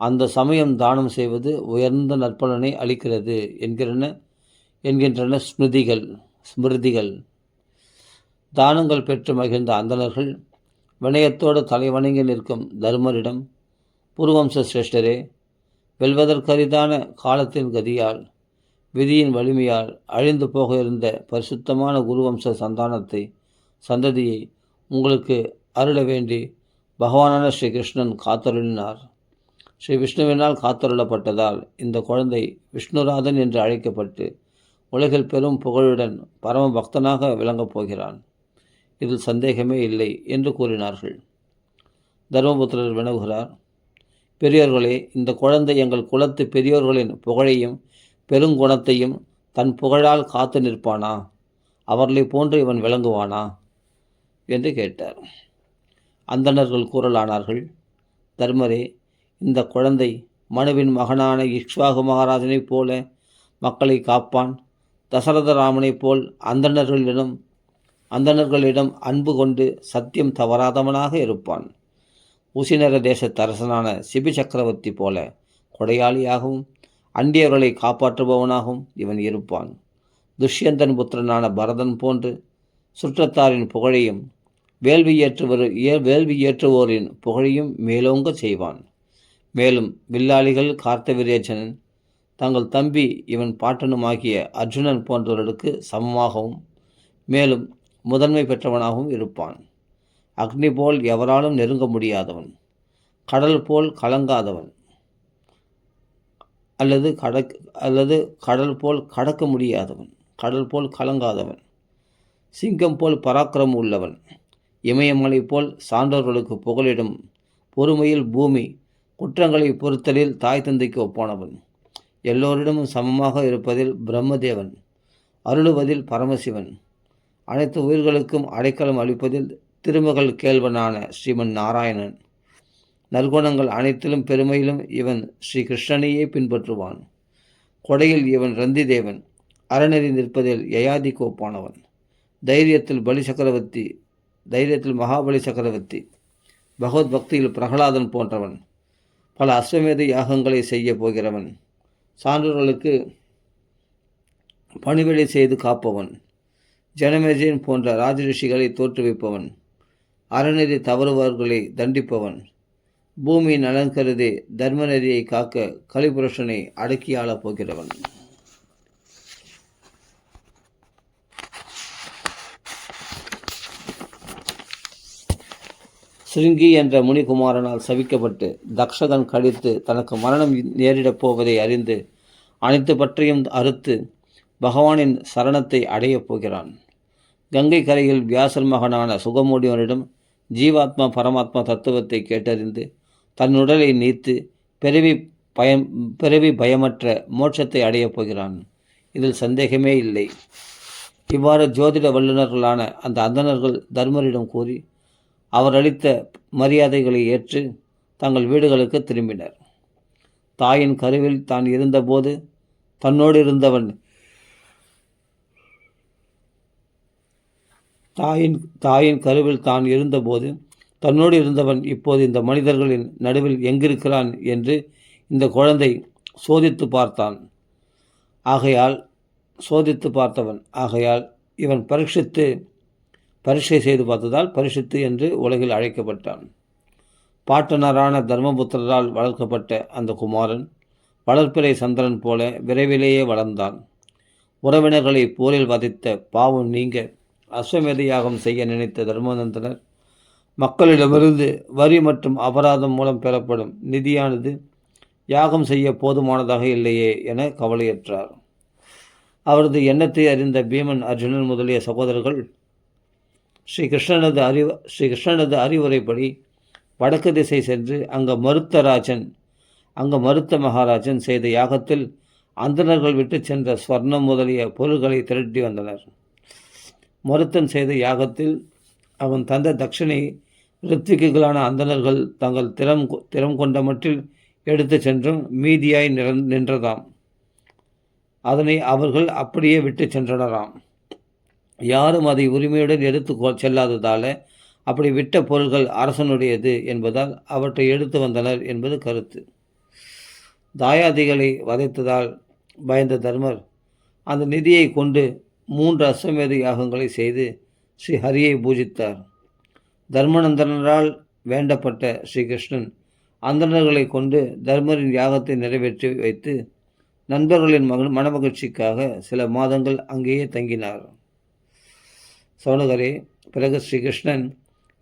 அந்த சமயம் தானம் செய்வது உயர்ந்த நற்பலனை அளிக்கிறது என்கின்றன ஸ்மிருதிகள். தானங்கள் பெற்று மகிழ்ந்த அந்தணர்கள் வினயத்தோடு தலைவணங்கி நிற்கும் தர்மரிடம், புருவம்ச சிரேஷ்டரே, வெல்வதற்கரிதான காலத்தின் கதியால் விதியின் வலிமையால் அழிந்து போக இருந்த பரிசுத்தமான குருவம்ச சந்ததியை உங்களுக்கு அருள வேண்டி பகவானான ஸ்ரீ கிருஷ்ணன் காத்தருளினார். ஸ்ரீ விஷ்ணுவினால் காத்தருளப்பட்டதால் இந்த குழந்தை விஷ்ணுராதன் என்று அழைக்கப்பட்டு உலகில் பெரும் புகழுடன் பரம பக்தனாக விளங்கப் போகிறான். இதில் சந்தேகமே இல்லை என்று கூறினார்கள். தர்மபுத்திரர் வினவுகிறார், பெரியோர்களே, இந்த குழந்தை எங்கள் குலத்து பெரியோர்களின் புகழையும் பெருங்குணத்தையும் தன் புகழால் காத்து நிற்பானா? அவர்களை போன்று இவன் விளங்குவானா என்று கேட்டார். அந்தணர்கள் கூறலானார்கள், தர்மரே, இந்த குழந்தை மனுவின் மகனான இக்ஷ்வாகு மகாராஜனைப் போல மக்களை காப்பான். தசரத ராமனைப் போல் அந்தணர்களிடம் அன்பு கொண்டு சத்தியம் தவறாதவனாக இருப்பான். உசினர தேசத்தரசனான சிபி சக்கரவர்த்தி போல கொடையாளியாகவும் அண்டியவர்களை காப்பாற்றுபவனாகவும் இவன் இருப்பான். துஷ்யந்தன் புத்திரனான பரதன் போன்று சுற்றத்தாரின் புகழையும் வேள்வி ஏற்றுவோரின் புகழையும் மேலோங்க செய்வான். மேலும் வில்லாளிகள் கார்த்தவீரியச்சனன் தங்கள் தம்பி இவன் பாட்டனுமாகிய அர்ஜுனன் போன்றவர்களுக்கு சமமாகவும் மேலும் முதன்மை பெற்றவனாகவும் இருப்பான். அக்னி போல் எவராலும் நெருங்க முடியாதவன், கடல் போல் கலங்காதவன், அல்லது கடல் போல் கடக்க முடியாதவன், கடல் போல் கலங்காதவன், சிங்கம் போல் பராக்கிரமம் உள்ளவன், இமயமலை போல் சான்றோர்களுக்கு புகலிடும், பொறுமையில் பூமி, குற்றங்களை பொறுத்தலில் தாய் தந்தைக்கு ஒப்பானவன், எல்லோரிடமும் சமமாக இருப்பதில் பிரம்மதேவன், அருளுவதில் பரமசிவன், அனைத்து உயிர்களுக்கும் அடைக்கலம் அளிப்பதில் திருமகள் கேள்வனான ஸ்ரீமன் நாராயணன், நற்குணங்கள் அனைத்திலும் பெருமையிலும் இவன் ஸ்ரீ கிருஷ்ணனையே பின்பற்றுவான். கொடையில் இவன் ரந்தி தேவன், அறநெறி நிற்பதில் யயாதி கோப்பானவன், தைரியத்தில் மகாபலி சக்கரவர்த்தி, பகவத் பக்தியில் பிரகலாதன் போன்றவன், பல அஸ்வமேத யாகங்களை செய்ய போகிறவன், சான்றோர்களுக்கு பணிவிடை செய்து காப்பவன், ஜனமேஜயன் போன்ற ராஜரிஷிகளை தோற்றுவிப்பவன், அறநெறி தவறுபவர்களை தண்டிப்பவன், பூமியின் நலன் கருதி தர்ம நெறியை காக்க கலிபுருஷனை அடக்கி ஆளப் போகிறவன். சிருங்கி என்ற முனிகுமாரனால் சபிக்கப்பட்டு தக்ஷகன் கடித்து தனக்கு மரணம் நேரிடப் போவதை அறிந்து அனைத்து பற்றையும் அறுத்து பகவானின் சரணத்தை அடையப் போகிறான். கங்கை கரையில் வியாசர் மகனான சுகமூடியவனிடம் ஜீவாத்மா பரமாத்மா தத்துவத்தை கேட்டறிந்து தன் உடலை நீத்து பிறவி பயமற்ற மோட்சத்தை அடையப் போகிறான். இதில் சந்தேகமே இல்லை. இவ்வாறு ஜோதிட வல்லுநர்களான அந்த அந்தணர்கள் தர்மரிடம் கூறி அவர் அளித்த மரியாதைகளை ஏற்று தங்கள் வீடுகளுக்கு திரும்பினர். தாயின் கருவில் தான் இருந்தபோது தன்னோடு இருந்தவன் தாயின் கருவில் தான் இருந்தபோது தன்னோடு இருந்தவன் இப்போது இந்த மனிதர்களின் நடுவில் எங்கிருக்கிறான் என்று இந்த குழந்தை சோதித்து பார்த்தவன் ஆகையால் இவன் பரீட்சை செய்து பார்த்ததால் பரிசுத்து என்று உலகில் அழைக்கப்பட்டான். பாட்டனரான தர்மபுத்திரரால் வளர்க்கப்பட்ட அந்த குமாரன் வளர்ப்பிறை சந்திரன் போல விரைவிலேயே வளர்ந்தான். உறவினர்களை போரில் வதைத்த பாவம் நீங்க அஸ்வமேத யாகம் செய்ய நினைத்த தர்மநந்தனர் மக்களிடமிருந்து வரி மற்றும் அபராதம் மூலம் பெறப்படும் நிதியானது யாகம் செய்ய போதுமானதாக இல்லையே என கவலையற்றார். அவரது எண்ணத்தை அறிந்த பீமன், அர்ஜுனன் முதலிய சகோதரர்கள் ஸ்ரீ கிருஷ்ணனது அறிவுரைப்படி வடக்கு திசை சென்று அங்கு மருத்த மகாராஜன் செய்த யாகத்தில் அந்தணர்கள் விட்டு சென்ற ஸ்வர்ணம் முதலிய பொருள்களை திரட்டி வந்தனர். மருத்தன் செய்த யாகத்தில் அவன் தந்த தட்சணை ரித்விக்குகளான அந்தணர்கள் தங்கள் திறம் கொண்ட மட்டில் எடுத்து சென்றும் மீதியாய் நின்றதாம். அதனை அவர்கள் அப்படியே விட்டு சென்றனராம். யாரும் அதை உரிமையுடன் எடுத்து செல்லாததால் அப்படி விட்ட பொருள்கள் அரசனுடையது என்பதால் அவற்றை எடுத்து வந்தனர் என்பது கருத்து. தாயாதிகளை வதைத்ததால் பயந்த தர்மர் அந்த நிதியை கொண்டு 3 அஸ்வமேத யாகங்களை செய்து ஸ்ரீ ஹரியை பூஜித்தார். தர்மநந்தனரால் வேண்டப்பட்ட ஸ்ரீகிருஷ்ணன் அந்தணர்களை கொண்டு தர்மரின் யாகத்தை நிறைவேற்றி வைத்து நண்பர்களின் மனமகிழ்ச்சிக்காக சில மாதங்கள் அங்கேயே தங்கினார். சௌனகரே, பிறகு ஸ்ரீகிருஷ்ணன்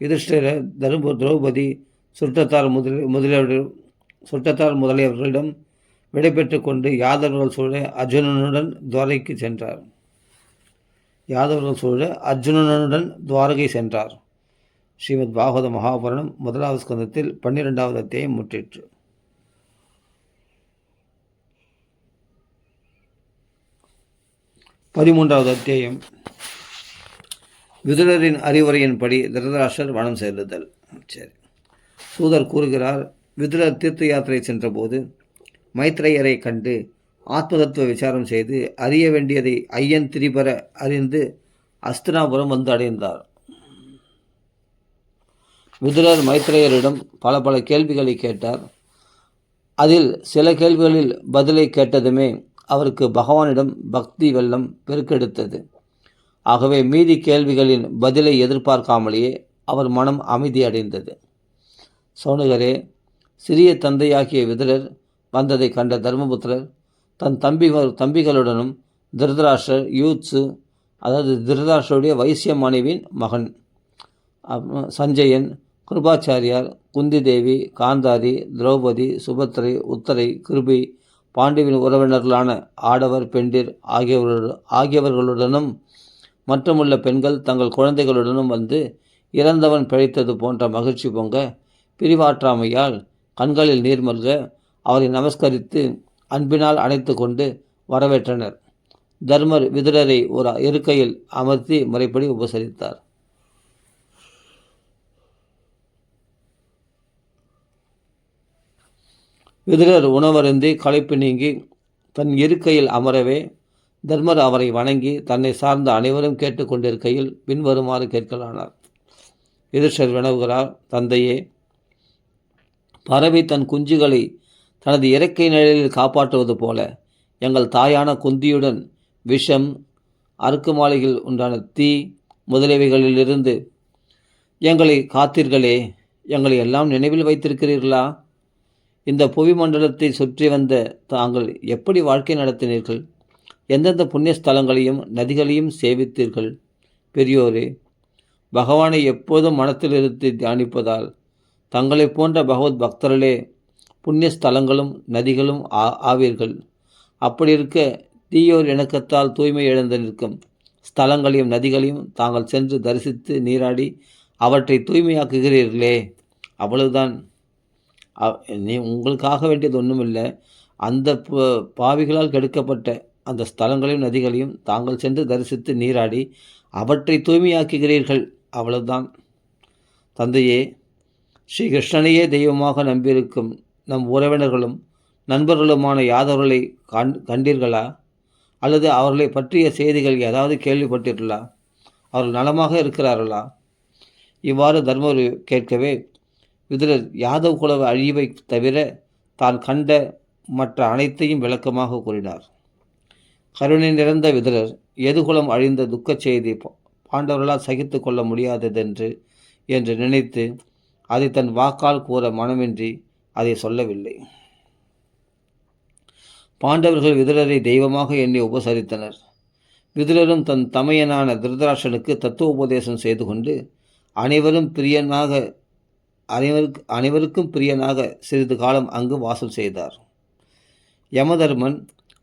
யுதிஷ்டிரர், திரௌபதி, சுற்றத்தார் முதலியவர்களிடம் விடைபெற்று கொண்டு யாதவர்கள் சூழ அர்ஜுனனுடன் துவாரகை சென்றார். ஸ்ரீமத் பாகவத மகாபுராணம் 1வது ஸ்கந்தத்தில் 12வது அத்தியாயம் முற்றிற்று. 13வது அத்தியாயம். விதுரரின் அறிவுரையின்படி திருதராஷ்டிரர் வனம் செல்லுதல். சரி, சூதர் கூறுகிறார், விதுரர் தீர்த்த யாத்திரை சென்றபோது மைத்ரேயரை கண்டு ஆத்மதத்துவ விசாரம் செய்து அறிய வேண்டியதை ஐயன் திரிபர அறிந்து அஸ்தினாபுரம் வந்து அடைந்தார். விதுரர் மைத்ரேயரிடம் பல கேள்விகளை கேட்டார். அதில் சில கேள்விகளில் பதிலை கேட்டதுமே அவருக்கு பகவானிடம் பக்தி வெள்ளம் பெருக்கெடுத்தது. ஆகவே மீதி கேள்விகளின் பதிலை எதிர்பார்க்காமலேயே அவர் மனம் அமைதி அடைந்தது. சௌனகரே, சிறிய தந்தையாகிய விதுரர் வந்ததை கண்ட தர்மபுத்திரர் தன் தம்பிகளுடனும் திருதராஷ்டிரர் யூத்சு, அதாவது திருதராஷ்டிரருடைய வைசிய மனைவியின் மகன் சஞ்சயன், கிருபாச்சாரியார், குந்தி தேவி, காந்தாரி, திரௌபதி, சுபத்திரை, உத்தரை, கிருபி, பாண்டுவின் உறவினர்களான ஆடவர், பெண்டிர் ஆகியவர்களுடனும் மற்றுமுள்ள பெண்கள் தங்கள் குழந்தைகளுடனும் வந்து இறந்தவன் பிழைத்தது போன்ற மகிழ்ச்சி பொங்க பிரிவாற்றாமையால் கண்களில் நீர் மல்க அவரை நமஸ்கரித்து அன்பினால் அணைத்து கொண்டு வரவேற்றனர். தர்மர் விதுரரை ஒரு இருக்கையில் அமர்த்தி முறைப்படி உபசரித்தார். விதுரர் உணவருந்தி களைப்பு நீங்கி தன் இருக்கையில் அமரவே தர்மர் அவரை வணங்கி தன்னை சார்ந்த அனைவரும் கேட்டுக்கொண்டிருக்கையில் பின்வருமாறு கேட்கலானார். யுதிஷ்டிரர் வினவுகிறார், தந்தையே, பறவை தன் குஞ்சுகளை தனது இறக்கை நிழலில் காப்பாற்றுவது போல எங்கள் தாயான குந்தியுடன் விஷம், அறுக்கு மாலையில் உண்டான தீ முதலியவைகளிலிருந்து எங்களை காத்தீர்களே, எங்களை எல்லாம் நினைவில் வைத்திருக்கிறீர்களா? இந்த புவி மண்டலத்தை சுற்றி வந்த தாங்கள் எப்படி வாழ்க்கை நடத்தினீர்கள்? எந்தெந்த புண்ணிய ஸ்தலங்களையும் நதிகளையும் சேவித்தீர்கள்? பெரியோரே, பகவானை எப்போதும் மனத்தில் இருத்தி தியானிப்பதால் தங்களைப் போன்ற பகவத் பக்தர்களே புண்ணிய ஸ்தலங்களும் நதிகளும் ஆவீர்கள். அப்படி இருக்க தீயோர் இணக்கத்தால் தூய்மை இழந்து நிற்கும் ஸ்தலங்களையும் நதிகளையும் தாங்கள் சென்று தரிசித்து நீராடி அவற்றை தூய்மையாக்குகிறீர்களே, அவ்வளவுதான். உங்களுக்காக வேண்டியது ஒன்றுமில்லை. அந்த பாவிகளால் கெடுக்கப்பட்ட அந்த ஸ்தலங்களையும் நதிகளையும் தாங்கள் சென்று தரிசித்து நீராடி அவற்றை தூய்மையாக்குகிறீர்கள், அவ்வளவுதான். தந்தையே, ஸ்ரீ கிருஷ்ணனையே தெய்வமாக நம்பியிருக்கும் நம் உறவினர்களும் நண்பர்களுமான யாதவர்களை கண்டீர்களா? அல்லது அவர்களை பற்றிய செய்திகள் ஏதாவது கேள்விப்பட்டீர்களா? அவர்கள் நலமாக இருக்கிறார்களா? இவ்வாறு தர்மர் கேட்கவே விதுரர் யாதவ் குல அழிவை தவிர தான் கண்ட மற்ற அனைத்தையும் விளக்கமாக கூறினார். கருணை நிறைந்த விதுரர் எதுகுலம் அழிந்த துக்கச் செய்தி பாண்டவர்களால் சகித்து கொள்ள முடியாததென்று என்று நினைத்து அதை தன் வாக்கால் கூற மனமின்றி அதை சொல்லவில்லை. பாண்டவர்கள் விதுரரை தெய்வமாக எண்ணி உபசரித்தனர். விதுரரும் தன் தமையனான திருதராஷ்டிரனுக்கு தத்துவ உபதேசம் செய்து கொண்டு அனைவருக்கும் பிரியனாக சிறிது காலம் அங்கு வாசல் செய்தார். யமதர்மன்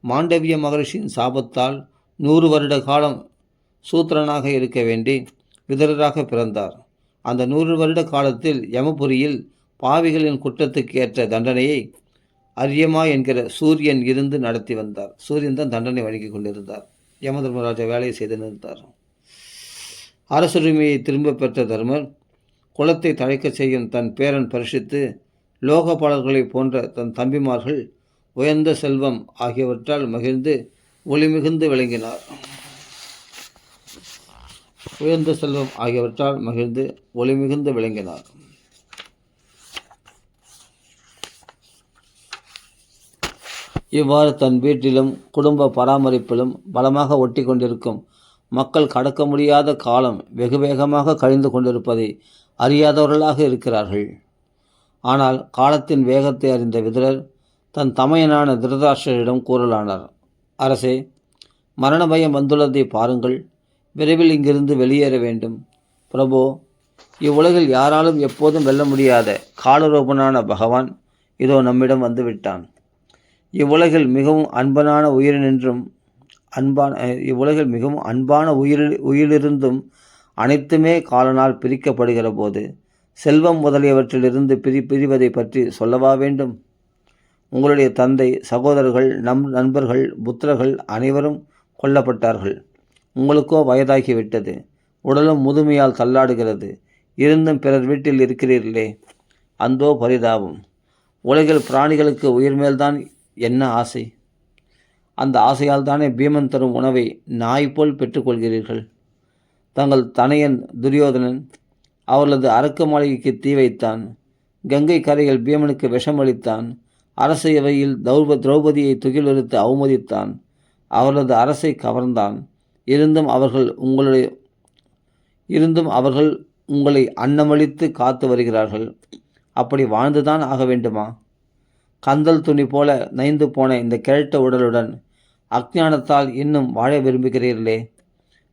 மாண்டவிய மகர்ஷியின் சாபத்தால் 100 வருட காலம் சூத்திரனாக இருக்க வேண்டி விதுரராக பிறந்தார். அந்த 100 வருட காலத்தில் யமபுரியில் பாவிகளின் குற்றத்துக்கு ஏற்ற தண்டனையை அரியமா என்கிற சூரியன் இருந்து நடத்தி வந்தார். சூரியன் தான் தண்டனை வழங்கி கொண்டிருந்தார். யமதர்மராஜா வேலையை செய்து நிறுத்தார். அரசுரிமையை திரும்ப பெற்ற தர்மர் குலத்தை தழைக்க செய்யும் தன் பேரன் பரிசித்து லோகபாலர்களைப் போன்ற தன் தம்பிமார்கள் உயர்ந்த செல்வம் ஆகியவற்றால் மகிழ்ந்து ஒளிமிகுந்து விளங்கினார். இவ்வாறு தன் வீட்டிலும் குடும்ப பராமரிப்பிலும் பலமாக ஒட்டி கொண்டிருக்கும் மக்கள் கடக்க முடியாத காலம் வெகு வேகமாக கழிந்து கொண்டிருப்பதை அறியாதவர்களாக இருக்கிறார்கள். ஆனால் காலத்தின் வேகத்தை அறிந்த விதுரர் தன் தமையனான திருதராஷ்டிரரிடம் கூறலானார். அரசே, மரண பயம் வந்துள்ளதை பாருங்கள். விரைவில் இங்கிருந்து வெளியேற வேண்டும். பிரபு, இவ்வுலகில் யாராலும் எப்போதும் வெல்ல முடியாத காலரூபனான பகவான் இதோ நம்மிடம் வந்துவிட்டான். இவ்வுலகில் மிகவும் அன்பான உயிரிலிருந்தும் அனைத்துமே காலனால் பிரிக்கப்படுகிற போது செல்வம் முதலியவற்றிலிருந்து பிரிவதை பற்றி சொல்லவா வேண்டும்? உங்களுடைய தந்தை, சகோதரர்கள், நண்பர்கள், புத்திரர்கள் அனைவரும் கொல்லப்பட்டார்கள். உங்களுக்கோ வயதாகிவிட்டது. உடலும் முதுமையால் தள்ளாடுகிறது. இருந்தும் பிறர் வீட்டில் இருக்கிறீர்களே, அந்தோ பரிதாபம். உலகில் பிராணிகளுக்கு உயிர் மேல்தான் என்ன ஆசை? அந்த ஆசையால் தானே பீமன் தரும் உணவை நாய் போல் பெற்றுக்கொள்கிறீர்கள். தங்கள் தனையன் துரியோதனன் அவர்களது அரக்கு மாளிகைக்கு தீ வைத்தான். கங்கை கரையில் பீமனுக்கு விஷமளித்தான். அரசவையில் திரௌபதியை துகிலெடுத்து அவமதித்தான். அவர்களது அரசை கவர்ந்தான். இருந்தும் அவர்கள் உங்களை அன்னமளித்து காத்து வருகிறார்கள். அப்படி வாழ்ந்துதான் ஆக வேண்டுமா? கந்தல் துணி போல நைந்து போன இந்த கிழட்ட உடலுடன் அஞ்ஞானத்தால் இன்னும் வாழ விரும்புகிறீர்களே.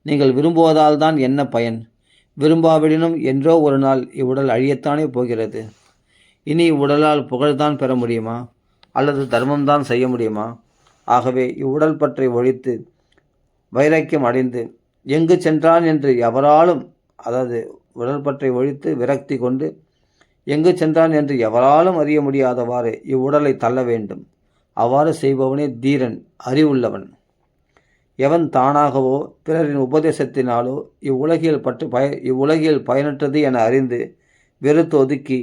நீங்கள் விரும்புவதால் தான் என்ன பயன்? விரும்பாவிடனும் என்றோ ஒரு நாள் இவ்வுடல் அழியத்தானே போகிறது. இனி இவ்வுடலால் புகழ்தான் பெற முடியுமா? அல்லது தர்மம்தான் செய்ய முடியுமா? ஆகவே இவ்வுடல் பற்றி ஒழித்து வைராக்கியம் அடைந்து எங்கு சென்றான் என்று எவராலும், உடல் பற்றி ஒழித்து விரக்தி கொண்டு எங்கு சென்றான் என்று எவராலும் அறிய முடியாதவாறு இவ்வுடலை தள்ள வேண்டும். அவ்வாறு செய்பவனே தீரன், அறிவுள்ளவன். எவன் தானாகவோ பிறரின் உபதேசத்தினாலோ இவ்வுலகில் பயனற்றது என அறிந்து வெறுத்து ஒதுக்கி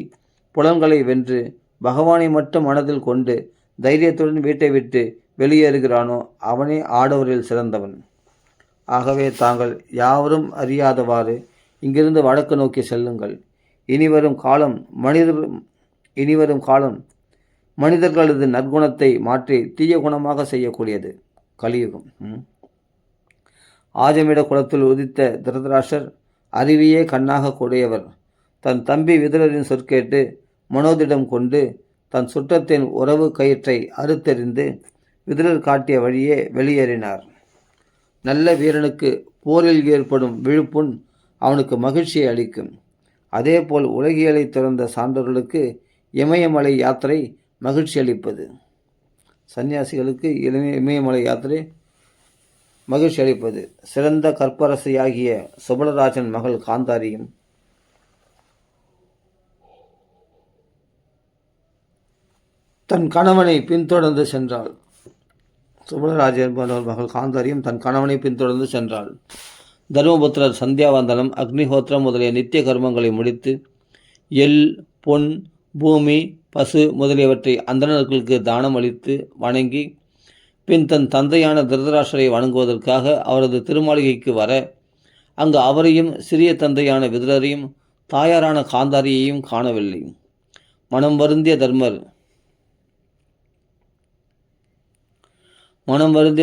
புலன்களை வென்று பகவானை மட்டும் மனதில் கொண்டு தைரியத்துடன் வீட்டை விட்டு வெளியேறுகிறானோ அவனே ஆடவரில் சிறந்தவன். ஆகவே தாங்கள் யாவரும் அறியாதவாறு இங்கிருந்து வடக்கு நோக்கி செல்லுங்கள். இனிவரும் காலம் மனிதர்களது நற்குணத்தை மாற்றி தீய குணமாக செய்யக்கூடியது. கலியுகம். ஆஜமிட குலத்தில் உதித்த திருதராஷ்டிரர் அறிவியே கண்ணாக கூடியவர். தன் தம்பி விதுரரின் சொற்கேட்டு மனோதிடம் கொண்டு தன் சுற்றத்தின் உறவு கயிற்றை அறுத்தெறிந்து விதுரர் காட்டிய வழியே வெளியேறினார். நல்ல வீரனுக்கு போரில் ஏற்படும் விழுப்புண் அவனுக்கு மகிழ்ச்சியை அளிக்கும். அதேபோல் உலகியலை துறந்த சான்றோர்களுக்கு இமயமலை யாத்திரை மகிழ்ச்சி அளிப்பது. சன்னியாசிகளுக்கு இமயமலை யாத்திரை மகிழ்ச்சி அளிப்பது. சிறந்த கற்பரசியாகிய சுபலராஜன் மகள் காந்தாரியும் தன் கணவனை பின்தொடர்ந்து சென்றாள். சுபலராஜன் மகள் காந்தாரியும் தன் கணவனை பின்தொடர்ந்து சென்றாள். தர்மபுத்திரர் சந்தியாவந்தனம், அக்னிஹோத்திரம் முதலிய நித்திய கர்மங்களை முடித்து எள், பொன், பூமி, பசு முதலியவற்றை அந்தணர்களுக்கு தானம் அளித்து வணங்கி பின் தன் தந்தையான திருதராஷ்டிரரை வணங்குவதற்காக அவரது திருமாளிகைக்கு வர அங்கு அவரையும் சிறிய தந்தையான விதுரரையும் தாயாரான காந்தாரியையும் காணவில்லை. மனம் வருந்திய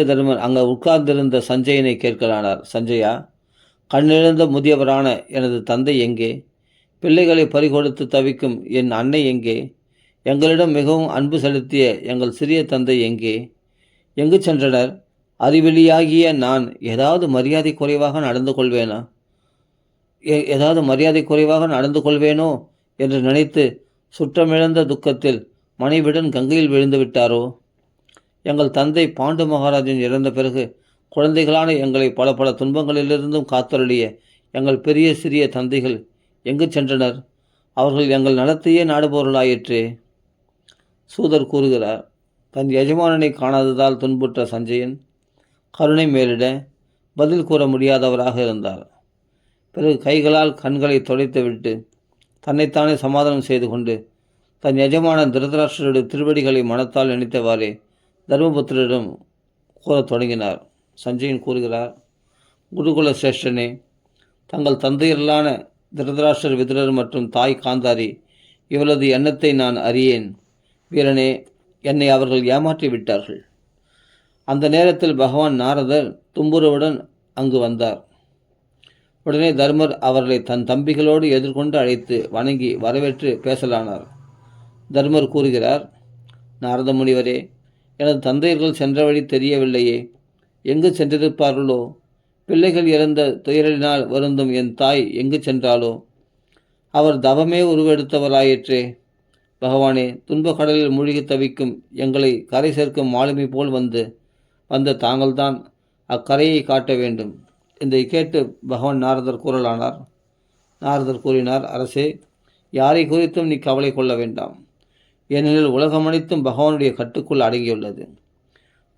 தர்மர் அங்கு உட்கார்ந்திருந்த சஞ்சயனை கேட்கலானார். சஞ்சயா, கண்ணிழந்த முதியவரான எனது தந்தை எங்கே? பிள்ளைகளை பறிகொடுத்து தவிக்கும் என் அன்னை எங்கே? எங்களிடம் மிகவும் அன்பு செலுத்திய எங்கள் சிறிய தந்தை எங்கே? எங்கு சென்றனர்? அறிவெளியாகிய நான் ஏதாவது மரியாதை குறைவாக நடந்து கொள்வேனோ என்று நினைத்து சுற்றமிழந்த துக்கத்தில் மனைவிடன் கங்கையில் விழுந்து விட்டாரோ? எங்கள் தந்தை பாண்டு மகாராஜன் இறந்த பிறகு குழந்தைகளான எங்களை பல பல துன்பங்களிலிருந்தும் காத்தருளிய எங்கள் பெரிய சிறிய தந்தைகள் எங்கு சென்றனர்? அவர்கள் எங்கள் நலத்தையே நாடுபவர்களாயிற்றே. சூதர் கூறுகிறார். தன் எஜமானனை காணாததால் துன்புற்ற சஞ்சயன் கருணை மேலிட பதில் கூற முடியாதவராக இருந்தார். பிறகு கைகளால் கண்களை துடைத்துவிட்டு தன்னைத்தானே சமாதானம் செய்து கொண்டு தன் எஜமான திருதராஷ்டிரருடைய திருவடிகளை மனத்தால் நினைத்தவாறே தர்மபுத்திரரிடம் கூறத் தொடங்கினார். சஞ்சயன் கூறுகிறார். குருகுல சிரேஷ்டனே, தங்கள் தந்தையர்களான திருதராஷ்டிரர், விதுரர் மற்றும் தாய் காந்தாரி இவளது எண்ணத்தை நான் அறியேன். வீரனே, என்னை அவர்கள் ஏமாற்றி விட்டார்கள். அந்த நேரத்தில் பகவான் நாரதர் தும்புருவுடன் அங்கு வந்தார். உடனே தர்மர் அவர்களை தன் தம்பிகளோடு எதிர்கொண்டு அழைத்து வணங்கி வரவேற்று பேசலானார். தர்மர் கூறுகிறார், நாரத முனிவரே, எனது தந்தையர்கள் சென்ற வழி தெரியவில்லையே. எங்கு சென்றிருப்பார்களோ? பிள்ளைகள் இறந்த துயரினால் வருந்தும் என் தாய் எங்கு சென்றாலோ? அவர் தவமே உருவெடுத்தவராயிற்றே. பகவானே, துன்ப கடலில் மூழ்கி தவிக்கும் எங்களை கரை சேர்க்கும் மாலுமி போல் வந்த தாங்கள்தான் அக்கரையை காட்ட வேண்டும் என்று கேட்டு பகவான் நாரதர் கூறலானார். நாரதர் கூறினார், அரசே, யாரை குறித்தும் நீ கவலை கொள்ள வேண்டாம். ஏனெனில் உலகம் அனைத்தும் பகவானுடைய கட்டுக்குள் அடங்கியுள்ளது.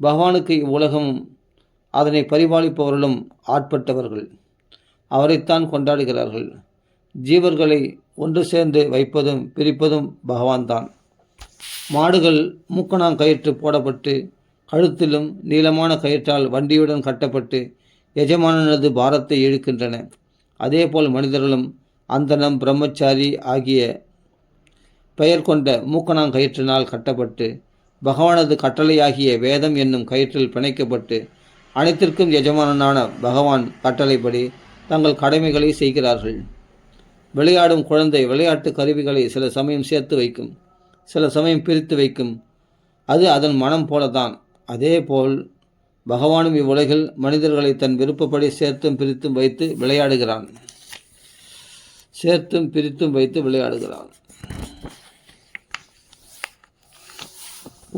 பகவானுக்கு இவ்வுலகமும் அதனை பரிபாலிப்பவர்களும் ஆட்பட்டவர்கள். அவரைத்தான் கொண்டாடுகிறார்கள். ஜீவர்களை ஒன்று சேர்ந்து வைப்பதும் பிரிப்பதும் பகவான்தான். மாடுகள் மூக்கணாங்கயிற்று போடப்பட்டு கழுத்திலும் நீளமான கயிற்றால் வண்டியுடன் கட்டப்பட்டு எஜமானனது பாரத்தை இழுக்கின்றன. அதேபோல் மனிதர்களும் அந்தனம், பிரம்மச்சாரி ஆகிய பெயர் கொண்ட மூக்கணாங்கயிற்றினால் கட்டப்பட்டு பகவானது கட்டளையாகிய வேதம் என்னும் கயிற்றில் பிணைக்கப்பட்டு அனைத்திற்கும் எஜமானனான பகவான் கட்டளைப்படி தங்கள் கடமைகளை செய்கிறார்கள். விளையாடும் குழந்தை விளையாட்டு கருவிகளை சில சமயம் சேர்த்து வைக்கும், சில சமயம் பிரித்து வைக்கும். அது அதன் மனம் போலதான். அதேபோல் பகவானும் இவ்வுலகில் மனிதர்களை தன் விருப்பப்படி சேர்த்தும் பிரித்தும் வைத்து விளையாடுகிறான்.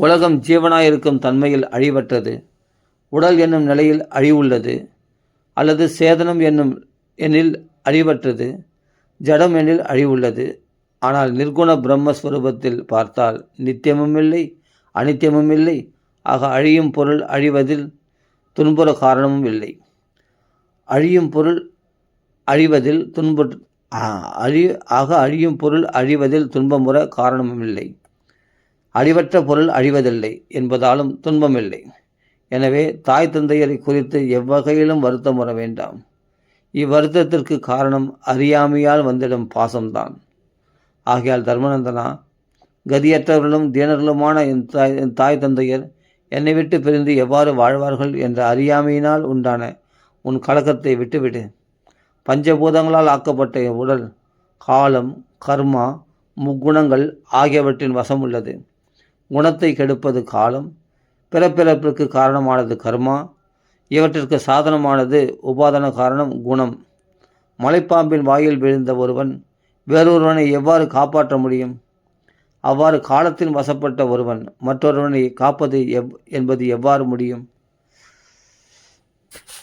உலகம் ஜீவனாயிருக்கும் தன்மையில் அழிவற்றது. உடல் என்னும் நிலையில் அழிவுள்ளது, அல்லது சேதனம் எண்ணில் அழிவற்றது, ஜடம் எண்ணில் அழிவுள்ளது. ஆனால் நிர்குண பிரம்மஸ்வரூபத்தில் பார்த்தால் நித்தியமும் இல்லை, அனித்தியமும் இல்லை. ஆக அழியும் பொருள் அழிவதில் துன்புற காரணமும் இல்லை. அழியும் பொருள் அழிவதில் துன்பமுற காரணமும் இல்லை. அழிவற்ற பொருள் அழிவதில்லை என்பதாலும் துன்பமில்லை. எனவே தாய் தந்தையரை குறித்து எவ்வகையிலும் வருத்தமுற வேண்டாம். இவ்வருத்தத்திற்கு காரணம் அறியாமையால் வந்திடும் பாசம்தான். ஆகையால் தர்மநந்தனா, கதியற்றவர்களும் தீனர்களுமான என் தாய் தந்தையர் என்னை விட்டு பிரிந்து எவ்வாறு வாழ்வார்கள் என்ற அறியாமையினால் உண்டான உன் கலக்கத்தை விட்டுவிடு. பஞ்சபூதங்களால் ஆக்கப்பட்ட உடல், காலம், கர்மா, முக்குணங்கள் ஆகியவற்றின் வசம் உள்ளது. குணத்தை கெடுப்பது காலம், பிறப்பிறப்பிற்கு காரணமானது கர்மா, இவற்றிற்கு சாதனமானது உபாதான காரணம் குணம். மலைப்பாம்பின் வாயில் விழுந்த ஒருவன் வேறொருவனை எவ்வாறு காப்பாற்ற முடியும்? அவ்வாறு காலத்தின் வசப்பட்ட ஒருவன் மற்றொருவனை காப்பது என்பது எவ்வாறு முடியும்?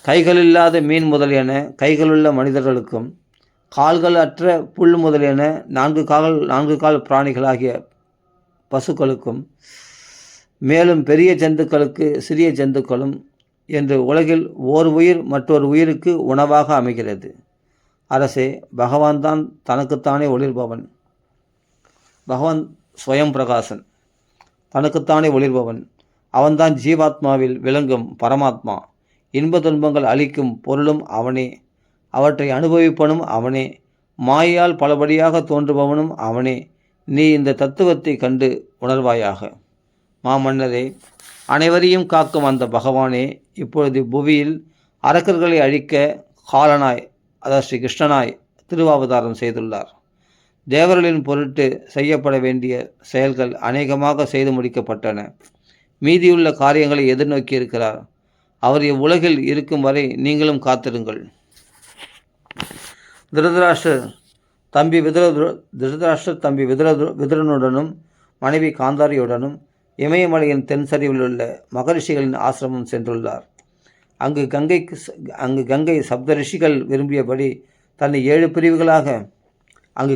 கைகளில்லாத மீன் முதலியன கைகளுள்ள மனிதர்களுக்கும், கால்கள் அற்ற புல் முதலியன நான்கு கால் பிராணிகளாகிய பசுக்களுக்கும், மேலும் பெரிய ஜந்துக்களுக்கு சிறிய ஜந்துக்களும் என்று உலகில் ஓர் உயிர் மற்றொரு உயிருக்கு உணவாக அமைகிறது. அரசே, பகவான் தான் தனக்குத்தானே ஒளிர்பவன். பகவான் ஸ்வயம் பிரகாசன், தனக்குத்தானே ஒளிர்பவன். அவன்தான் ஜீவாத்மாவில் விளங்கும் பரமாத்மா. இன்ப துன்பங்கள் அளிக்கும் பொருளும் அவனே, அவற்றை அனுபவிப்பனும் அவனே, மாயால் பலபடியாக தோன்றுபவனும் அவனே. நீ இந்த தத்துவத்தை கண்டு உணர்வாயாக. மாமன்னரே, அனைவரையும் காக்கும் அந்த பகவானே இப்பொழுது புவியில் அரக்கர்களை அழிக்க காலனாய், அதாவது ஸ்ரீ கிருஷ்ணனாய் திருவாவதாரம் செய்துள்ளார். தேவர்களின் பொருட்டு செய்யப்பட வேண்டிய செயல்கள் அநேகமாக செய்து முடிக்கப்பட்டன. மீதியுள்ள காரியங்களை எதிர்நோக்கியிருக்கிறார். அவர் இவ்வுலகில் இருக்கும் வரை நீங்களும் காத்திருங்கள். திருதராஷ்டிரர் தம்பி விதுரனுடனும் மனைவி காந்தாரியுடனும் இமயமலையின் தென் சரிவில் உள்ள மகரிஷிகளின் ஆசிரமம் சென்றுள்ளார். அங்கு கங்கை சப்தரிஷிகள் விரும்பியபடி தன்னை 7 பிரிவுகளாக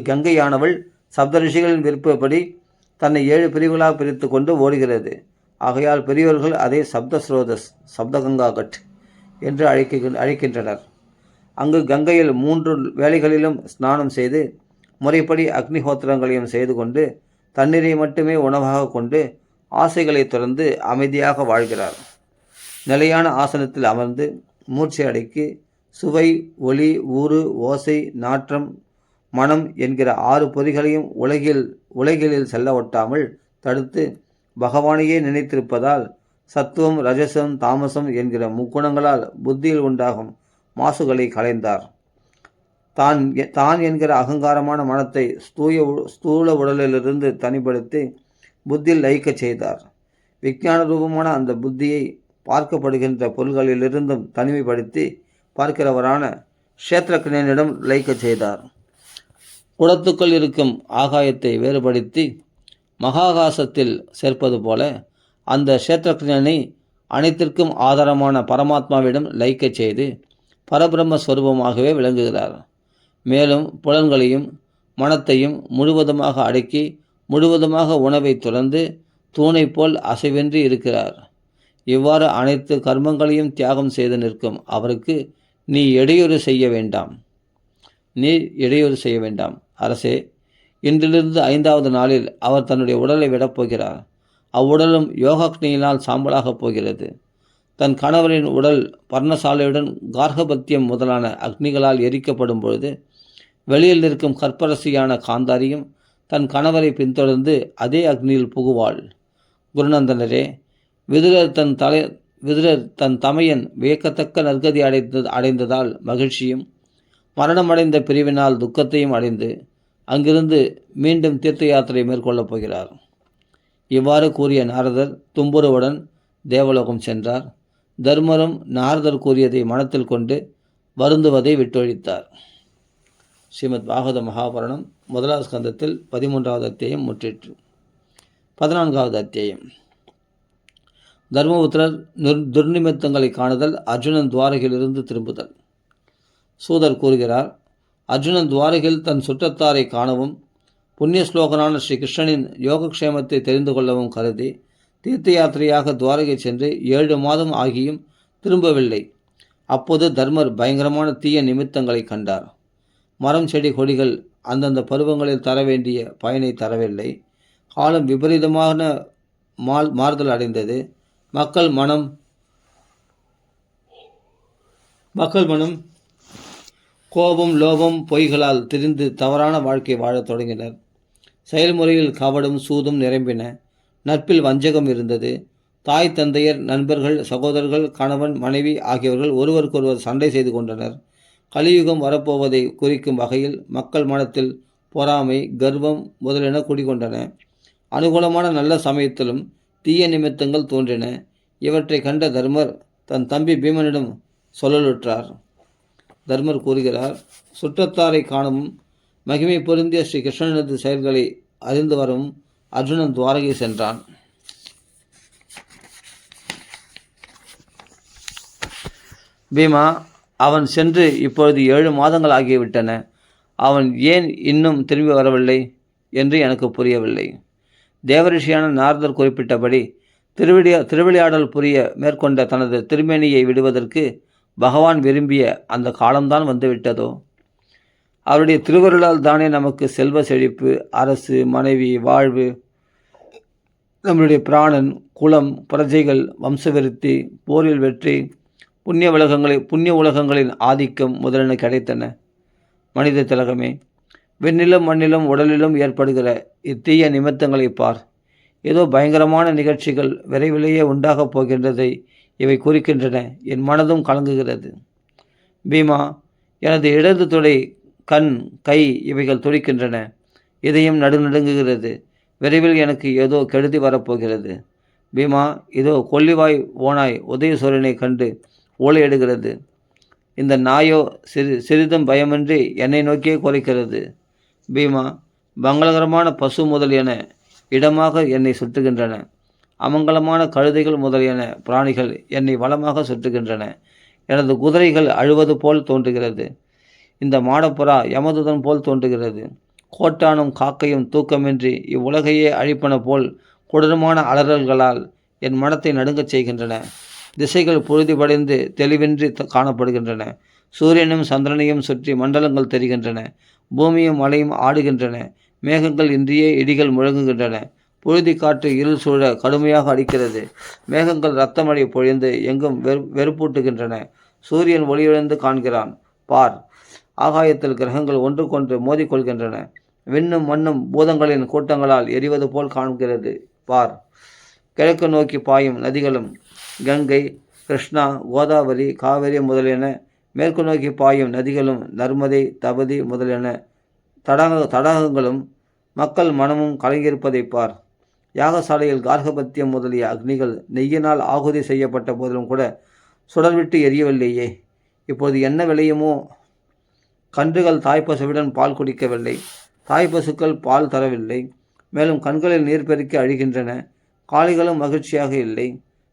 கங்கையானவள் சப்தரிஷிகளின் விருப்பப்படி தன்னை 7 பிரிவுகளாக பிரித்து கொண்டு ஓடுகிறது. ஆகையால் பெரியோர்கள் அதை சப்தஸ்ரோதஸ், சப்தகங்காகட் என்று அழைக்கின்றனர். அங்கு கங்கையில் 3 வேளைகளிலும் ஸ்நானம் செய்து முறைப்படி அக்னிஹோத்திரங்களையும் செய்து கொண்டு தண்ணீரை மட்டுமே உணவாக கொண்டு ஆசைகளை துறந்து அமைதியாக வாழ்கிறார். நிலையான ஆசனத்தில் அமர்ந்து மூர்ச்சை அடக்கி சுவை, ஒளி, ஊறு, ஓசை, நாற்றம், மனம் என்கிற 6 பொறிகளையும் உலகிலில் செல்ல ஒட்டாமல் தடுத்து பகவானையே நினைத்திருப்பதால் சத்துவம், ரஜசம், தாமசம் என்கிற முக்குணங்களால் புத்தியில் உண்டாகும் மாசுகளை களைந்தார். தான் என்கிற அகங்காரமான மனத்தை ஸ்தூல உடலிலிருந்து தனிப்படுத்தி புத்தியில் லயிக்கச் செய்தார். விஞ்ஞான ரூபமான அந்த புத்தியை பார்க்கப்படுகின்ற பொருள்களிலிருந்தும் தனிமைப்படுத்தி பார்க்கிறவரான க்ஷேத்திரஜனிடம் லயிக்கச் செய்தார். குடத்துக்குள் இருக்கும் ஆகாயத்தை வேறுபடுத்தி மகாகாசத்தில் சேர்ப்பது போல அந்த க்ஷேத்திரஜனை அனைத்திற்கும் ஆதாரமான பரமாத்மாவிடம் லயிக்கச் செய்து பரபிரம்ம ஸ்வரூபமாகவே விளங்குகிறார். மேலும் புலன்களையும் மனத்தையும் முழுவதுமாக அடக்கி முழுவதுமாக உணவை துறந்து தூணை போல் அசைவின்றி இருக்கிறார். இவ்வாறு அனைத்து கர்மங்களையும் தியாகம் செய்து நிற்கும் அவருக்கு நீ இடையூறு செய்ய வேண்டாம் அரசே. இன்றிலிருந்து 5வது நாளில் அவர் தன்னுடைய உடலை விடப்போகிறார். அவ்வுடலும் யோகாக்னியினால் சாம்பலாகப் போகிறது. தன் கணவரின் உடல் பர்ணசாலையுடன் கார்கபத்தியம் முதலான அக்னிகளால் எரிக்கப்படும் பொழுது வெளியில் நிற்கும் கற்பரசியான காந்தாரியும் தன் கணவரை பின்தொடர்ந்து அதே அக்னியில் புகுவாள். குருநந்தனரே, விதுரர் தன் தமையன் வியக்கத்தக்க நற்கதி அடைந்ததால் மகிழ்ச்சியும் மரணமடைந்த பிரிவினால் துக்கத்தையும் அடைந்து அங்கிருந்து மீண்டும் தீர்த்த யாத்திரை மேற்கொள்ளப் போகிறார். இவ்வாறு கூறிய நாரதர் தும்புருவுடன் தேவலோகம் சென்றார். தர்மரும் நாரதர் கூறியதை மனத்தில் கொண்டு வருந்துவதை விட்டொழித்தார். ஸ்ரீமத் பாகவத மகாபுராணம் 1வது ஸ்கந்தத்தில் 13வது அத்தியாயம் முற்றிற்று. 14வது அத்தியாயம். தர்மபுத்திரர் துர்நிமித்தங்களை காணுதல், அர்ஜுனன் துவாரகையிலிருந்து திரும்புதல். சூதர் கூறுகிறார், அர்ஜுனன் துவாரகையில் தன் சுற்றத்தாரை காணவும் புண்ணிய ஸ்லோகனான ஸ்ரீ கிருஷ்ணனின் யோகக்ஷேமத்தை தெரிந்து கொள்ளவும் கருதி தீர்த்த யாத்திரையாக துவாரகை சென்று 7 மாதம் ஆகியும் திரும்பவில்லை. அப்போது தர்மர் பயங்கரமான தீய நிமித்தங்களை கண்டார். மரம், செடி, கொடிகள் அந்தந்த பருவங்களில் தர வேண்டிய பயனை தரவில்லை. காலம் விபரீதமான மாறுதல் அடைந்தது. மக்கள் மனம் கோபம், லோபம், பொய்களால் திரிந்து தவறான வாழ்க்கை வாழத் தொடங்கினர். செயல்முறையில் கவடும் சூதும் நிரம்பின. நட்பில் வஞ்சகம் இருந்தது. தாய், தந்தையர், நண்பர்கள், சகோதரர்கள், கணவன், மனைவி ஆகியவர்கள் ஒருவருக்கொருவர் சண்டை செய்து கொண்டனர். கலியுகம் வரப்போவதை குறிக்கும் வகையில் மக்கள் மனத்தில் பொறாமை, கர்வம் முதலென குடிகொண்டன. அனுகூலமான நல்ல சமயத்திலும் தீய நிமித்தங்கள் தோன்றின. இவற்றை கண்ட தர்மர் தன் தம்பி பீமனிடம் சொல்லலுற்றார். தர்மர் கூறுகிறார், சுற்றத்தாரை காணவும் மகிமை பொருந்திய ஸ்ரீ கிருஷ்ணனது செயல்களை அறிந்து வரவும் அர்ஜுனன் துவாரகை சென்றான். பீமா, அவன் சென்று இப்பொழுது 7 மாதங்கள் ஆகிவிட்டன. அவன் ஏன் இன்னும் திரும்பி வரவில்லை என்று எனக்கு புரியவில்லை. தேவரிஷியான நாரதர் குறிப்பிட்டபடி திருவிளையாடல் புரிய மேற்கொண்ட தனது திருமேனியை விடுவதற்கு பகவான் விரும்பிய அந்த காலம்தான் வந்துவிட்டதோ? அவருடைய திருவருளால் தானே நமக்கு செல்வ செழிப்பு, அரசு, மனைவி, வாழ்வு, நம்முடைய பிராணன், குலம், பிரஜைகள், வம்சவிருத்தி, போரில் வெற்றி, புண்ணிய உலகங்களின் ஆதிக்கம் முதலென கிடைத்தன. மனித திலகமே, விண்ணிலும் மண்ணிலும் உடலிலும் ஏற்படுகிற இத்தீய நிமித்தங்களை பார். ஏதோ பயங்கரமான நிகழ்ச்சிகள் விரைவிலேயே உண்டாகப் போகின்றதை இவை குறிக்கின்றன. என் மனதும் கலங்குகிறது. பீமா, எனது இடது தொடை, கண், கை இவைகள் துடிக்கின்றன. இதயம் நடுநடுங்குகிறது. விரைவில் எனக்கு ஏதோ கெடுதி வரப்போகிறது. பீமா, இதோ கொல்லிவாய் ஓனாய் உதயசூரனை கண்டு ஓலையிடுகிறது. இந்த நாயோ சிறிதும் பயமின்றி என்னை நோக்கியே குறைக்கிறது. பீமா, மங்களகரமான பசு முதலியன இடமாக என்னை சுட்டுகின்றன. அமங்கலமான கழுதைகள் முதலியன பிராணிகள் என்னை வளமாக சுட்டுகின்றன. எனது குதிரைகள் அழுவது போல் தோன்றுகிறது. இந்த மாடப்புறா யமதுதன் போல் தோன்றுகிறது. கோட்டானும் காக்கையும் தூக்கமின்றி இவ்வுலகையே அழிப்பன போல் கொடூரமான அலறல்களால் என் மனத்தை நடுங்கச் செய்கின்றன. திசைகள் புழுதிபடைந்து தெளிவின்றி காணப்படுகின்றன. சூரியனும் சந்திரனையும் சுற்றி மண்டலங்கள் தெரிகின்றன. பூமியும் மலையும் ஆடுகின்றன. மேகங்கள் இன்றியே இடிகள் முழங்குகின்றன. புழுதி காற்று இருள் சூழ கடுமையாக அடிக்கிறது. மேகங்கள் இரத்தமழை பொழிந்து எங்கும் வெறுப்பூட்டுகின்றன. சூரியன் ஒளியிழந்து காண்கிறான். பார், ஆகாயத்தில் கிரகங்கள் ஒன்றுக்கொன்று மோதிக்கொள்கின்றன. விண்ணும் மண்ணும் பூதங்களின் கூட்டங்களால் எரிவது போல் காண்கிறது. பார், கிழக்கு நோக்கி பாயும் நதிகளும் கங்கை, கிருஷ்ணா, கோதாவரி, காவிரி முதலியன, மேற்கு நோக்கி பாயும் நதிகளும் நர்மதை, தபதி முதலியன தடாகங்களும் மக்கள் மனமும் கலங்கியிருப்பதை பார். யாகசாலையில் கார்கபத்தியம் முதலிய அக்னிகள் நெய்யினால் ஆகுதி செய்யப்பட்ட போதிலும் கூட சுடர்விட்டு எரியவில்லையே. இப்போது என்ன விளையுமோ? கன்றுகள் தாய்ப்பசுவுடன் பால் குடிக்கவில்லை, தாய்ப்பசுக்கள் பால் தரவில்லை. மேலும் கண்களில் நீர் பெருக்கி அழிகின்றன. காளைகளும் மகிழ்ச்சியாக இல்லை.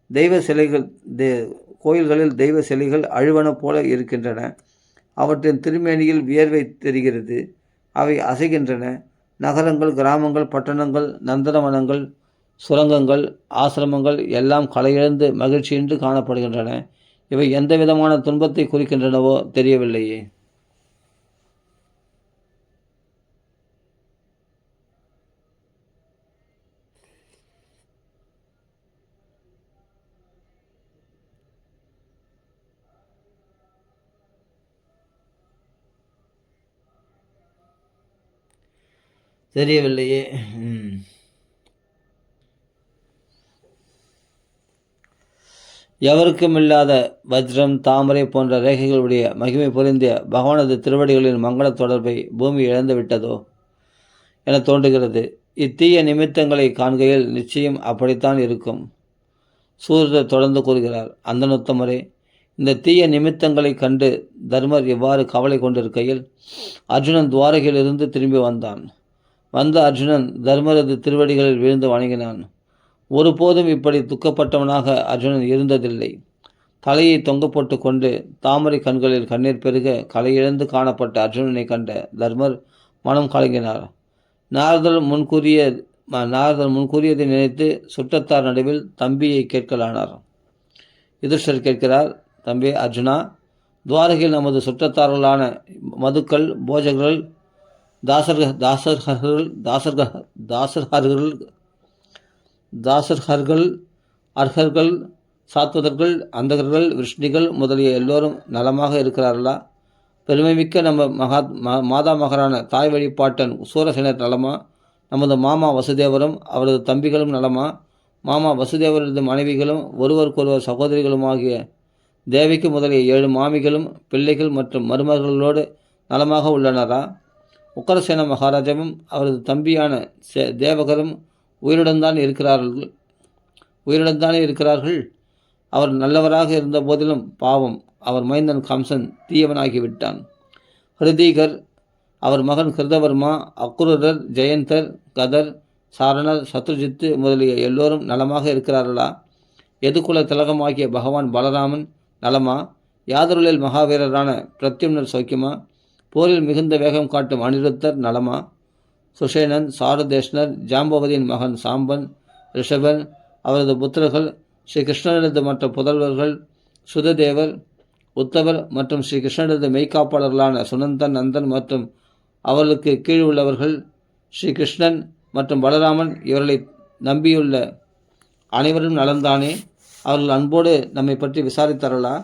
தெய்வ சிலைகள் கோயில்களில் தெய்வ சிலைகள் அழுவன போல இருக்கின்றன. அவற்றின் திருமேனியில் வியர்வை தெரிகிறது. அவை அசைகின்றன. நகரங்கள், கிராமங்கள், பட்டணங்கள், நந்தனவனங்கள், சுரங்கங்கள், ஆசிரமங்கள் எல்லாம் களையிழந்து மகிழ்ச்சியின்றி காணப்படுகின்றன. இவை எந்த விதமான துன்பத்தை குறிக்கின்றனவோ தெரியவில்லையே. தெரியவில்லையே. எவருக்கும் இல்லாத வஜ்ரம், தாமரை போன்ற ரேகைகளுடைய மகிமை பொருந்திய பகவானது திருவடிகளின் மங்கள தொடர்பை பூமி இழந்து விட்டதோ என தோன்றுகிறது. இத்தீய நிமித்தங்களை காண்கையில் நிச்சயம் அப்படித்தான் இருக்கும். சூரர் தொடர்ந்து கூறுகிறார். அந்தனுத்தமரே, இந்த தீய நிமித்தங்களை கண்டு தர்மர் இவ்வாறு கவலை கொண்டிருக்கையில் அர்ஜுனன் துவாரகையிலிருந்து திரும்பி வந்தான். வந்த அர்ஜுனன் தர்மரது திருவடிகளில் விழுந்து வணங்கினான். ஒருபோதும் இப்படி துக்கப்பட்டவனாக அர்ஜுனன் இருந்ததில்லை. தலையை தொங்க போட்டு கொண்டு தாமரை கண்களில் கண்ணீர் பெருக கலையிழந்து காணப்பட்ட அர்ஜுனனை கண்ட தர்மர் மனம் கலங்கினார். நாரதர் முன்கூறியதை நினைத்து சுற்றத்தார் நடுவில் தம்பியை கேட்கலானார். யுதிஷ்டர் கேட்கிறார், தம்பி அர்ஜுனா, துவாரகையில் நமது சுற்றத்தார்களான மதுக்கள், போஜகர்கள், தாசர்கள், அர்ஹர்கள், சாத்வதர்கள், அந்தகர்கள், விஷ்ணிகள் முதலிய எல்லோரும் நலமாக இருக்கிறார்களா? பெருமைமிக்க நம்ம மாதாமகரான தாய் வழிபாட்டன் சூரசேனர் நலமா? நமது மாமா வசுதேவரும் அவரது தம்பிகளும் நலமா? மாமா வசுதேவரது மனைவிகளும் ஒருவருக்கொருவர் சகோதரிகளுமாகிய தேவிக்கு முதலிய 7 மாமிகளும் பிள்ளைகள் மற்றும் மருமகளோடு நலமாக உள்ளனரா? உக்கரசேன மகாராஜாவும் அவரது தம்பியான தேவகரும் உயிருடன் இருக்கிறார்கள். அவர் நல்லவராக இருந்த போதிலும் பாவம், அவர் மைந்தன் கம்சன் தீயவனாகிவிட்டான். ஹிருதீகர், அவர் மகன் கிருதவர்மா, அக்குரர், ஜெயந்தர், கதர், சாரணர், சத்ருஜித்து முதலிய எல்லோரும் நலமாக இருக்கிறார்களா? எதுகுல திலகமாகிய பகவான் பலராமன் நலமா? யாதருளில் மகாவீரரான பிரத்யும்னர் சௌக்கியமா? போரில் மிகுந்த வேகம் காட்டும் அனிருத்தர் நலமா? சுஷேனன், சாருதேஷ்ணர், ஜாம்பவதியின் மகன் சாம்பன், ரிஷபன், அவரது புத்திரர்கள், ஸ்ரீ கிருஷ்ணனது மற்ற புதல்வர்கள், சுததேவர், உத்தவர் மற்றும் ஸ்ரீ கிருஷ்ணனது மெய்காப்பாளர்களான சுனந்தன், நந்தன் மற்றும் அவர்களுக்கு கீழ் உள்ளவர்கள், ஸ்ரீ கிருஷ்ணன் மற்றும் பலராமன் இவர்களை நம்பியுள்ள அனைவரும் நலந்தானே? அவர்கள் அன்போடு நம்மை பற்றி விசாரித்தார்களா?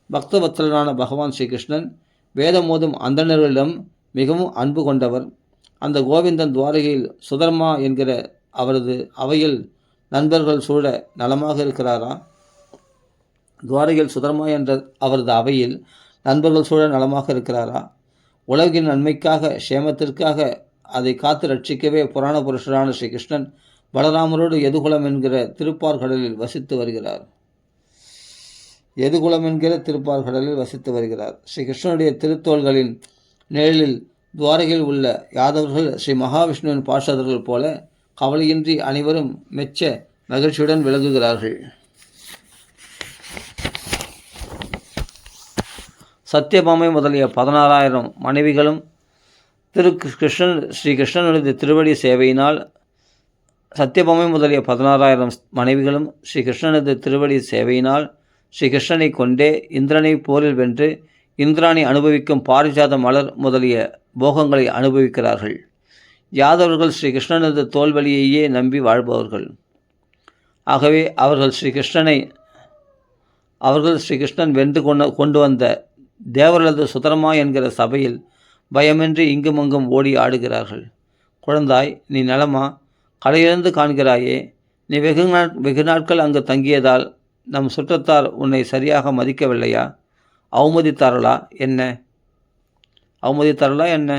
பக்தவத்சலனான பகவான் ஸ்ரீகிருஷ்ணன் வேதம் ஓதும் அந்தணர்களிடம் மிகவும் அன்பு கொண்டவர். அந்த கோவிந்தன் துவாரகையில் சுதர்மா என்கிற அவரது அவையில் நண்பர்கள் சூழ நலமாக இருக்கிறாரா? துவாரகையில் சுதர்மா என்ற அவரது அவையில் நண்பர்கள் சூழ நலமாக இருக்கிறாரா? உலகின் நன்மைக்காக, க்ஷேமத்திற்காக அதை காத்து ரட்சிக்கவே புராண புருஷரான ஸ்ரீகிருஷ்ணன் பலராமரோடு எதுகுலம் என்கிற திருப்பார்கடலில் வசித்து வருகிறார். ஸ்ரீ கிருஷ்ணனுடைய திருத்தோள்களின் நிழலில் துவாரகையில் உள்ள யாதவர்கள் ஸ்ரீ மகாவிஷ்ணுவின் பார்ஷதர்கள் போல கவலையின்றி அனைவரும் மெச்ச மகிழ்ச்சியுடன் விளங்குகிறார்கள். சத்யபாமை முதலிய 16,000 மனைவிகளும் ஸ்ரீ கிருஷ்ணனுடைய திருவடி சேவையினால் சத்யபாமை முதலிய 16,000 மனைவிகளும் ஸ்ரீ கிருஷ்ணனது திருவடி சேவையினால் ஸ்ரீ கிருஷ்ணனை கொண்டே இந்திரனை போரில் வென்று இந்திராணி அனுபவிக்கும் பாரிஜாத மலர் முதலிய போகங்களை அனுபவிக்கிறார்கள். யாதவர்கள் ஸ்ரீ கிருஷ்ணனது தோல்வலியையே நம்பி வாழ்பவர்கள். ஆகவே அவர்கள் ஸ்ரீ கிருஷ்ணன் வென்று கொண்டு வந்த தேவர்களது சுதர்மா என்கிற சபையில் பயமின்றி இங்குமங்கும் ஓடி ஆடுகிறார்கள். குழந்தாய், நீ நலமா? கலையிழந்து காண்கிறாயே, நீ வெகு நாட்கள் அங்கு தங்கியதால் நம் சுற்றத்தார் உன்னை சரியாக மதிக்கவில்லையா? அவமதித்தார்களா என்ன?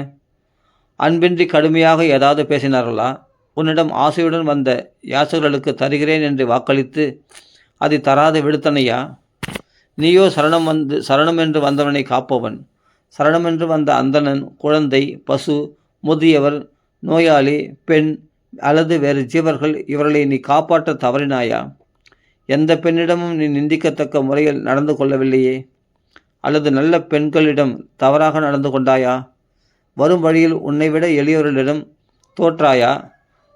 அன்பின்றி கடுமையாக ஏதாவது பேசினார்களா? உன்னிடம் ஆசையுடன் வந்த யாசகர்களுக்கு தருகிறேன் என்று வாக்களித்து அதை தராத விடுத்தனையா? நீயோ சரணம் என்று வந்தவனை காப்பவன். சரணம் என்று வந்த அந்தணன், குழந்தை, பசு, முதியவர், நோயாளி, பெண் அல்லது வேறு ஜீவர்கள், இவர்களை நீ காப்பாற்ற தவறினாயா? எந்த பெண்ணிடமும் நீ நிந்திக்கத்தக்க முறையில் நடந்து கொள்ளவில்லையே. அல்லது நல்ல பெண்களிடம் தவறாக நடந்து கொண்டாயா? வரும் வழியில் உன்னை விட எளியவர்களிடம் தோற்றாயா?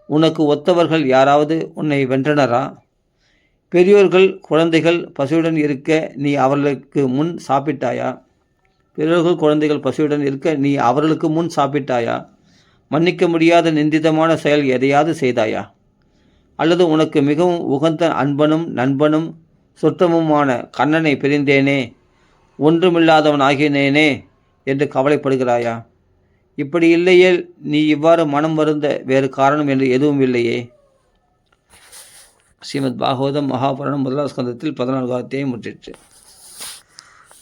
உனக்கு ஒத்தவர்கள் யாராவது உன்னை வென்றனரா? பெரியோர்கள் குழந்தைகள் பசியுடன் இருக்க நீ அவர்களுக்கு முன் சாப்பிட்டாயா? மன்னிக்க முடியாத நிந்திதமான செயல் எதையாவது செய்தாயா? அல்லது உனக்கு மிகவும் உகந்த அன்பனும் நண்பனும் சுத்தமுமான கண்ணனை பிரிந்தேனே, ஒன்றுமில்லாதவன் ஆகினேனே என்று கவலைப்படுகிறாயா? இப்படி இல்லையேல் நீ இவ்வாறு மனம் வருந்த வேறு காரணம் என்று எதுவும் இல்லையே. ஸ்ரீமத் பாகவதம் மகாபுராணம் 1வது ஸ்கந்தத்தில் 14வது அத்தியாயம் முற்றிற்று.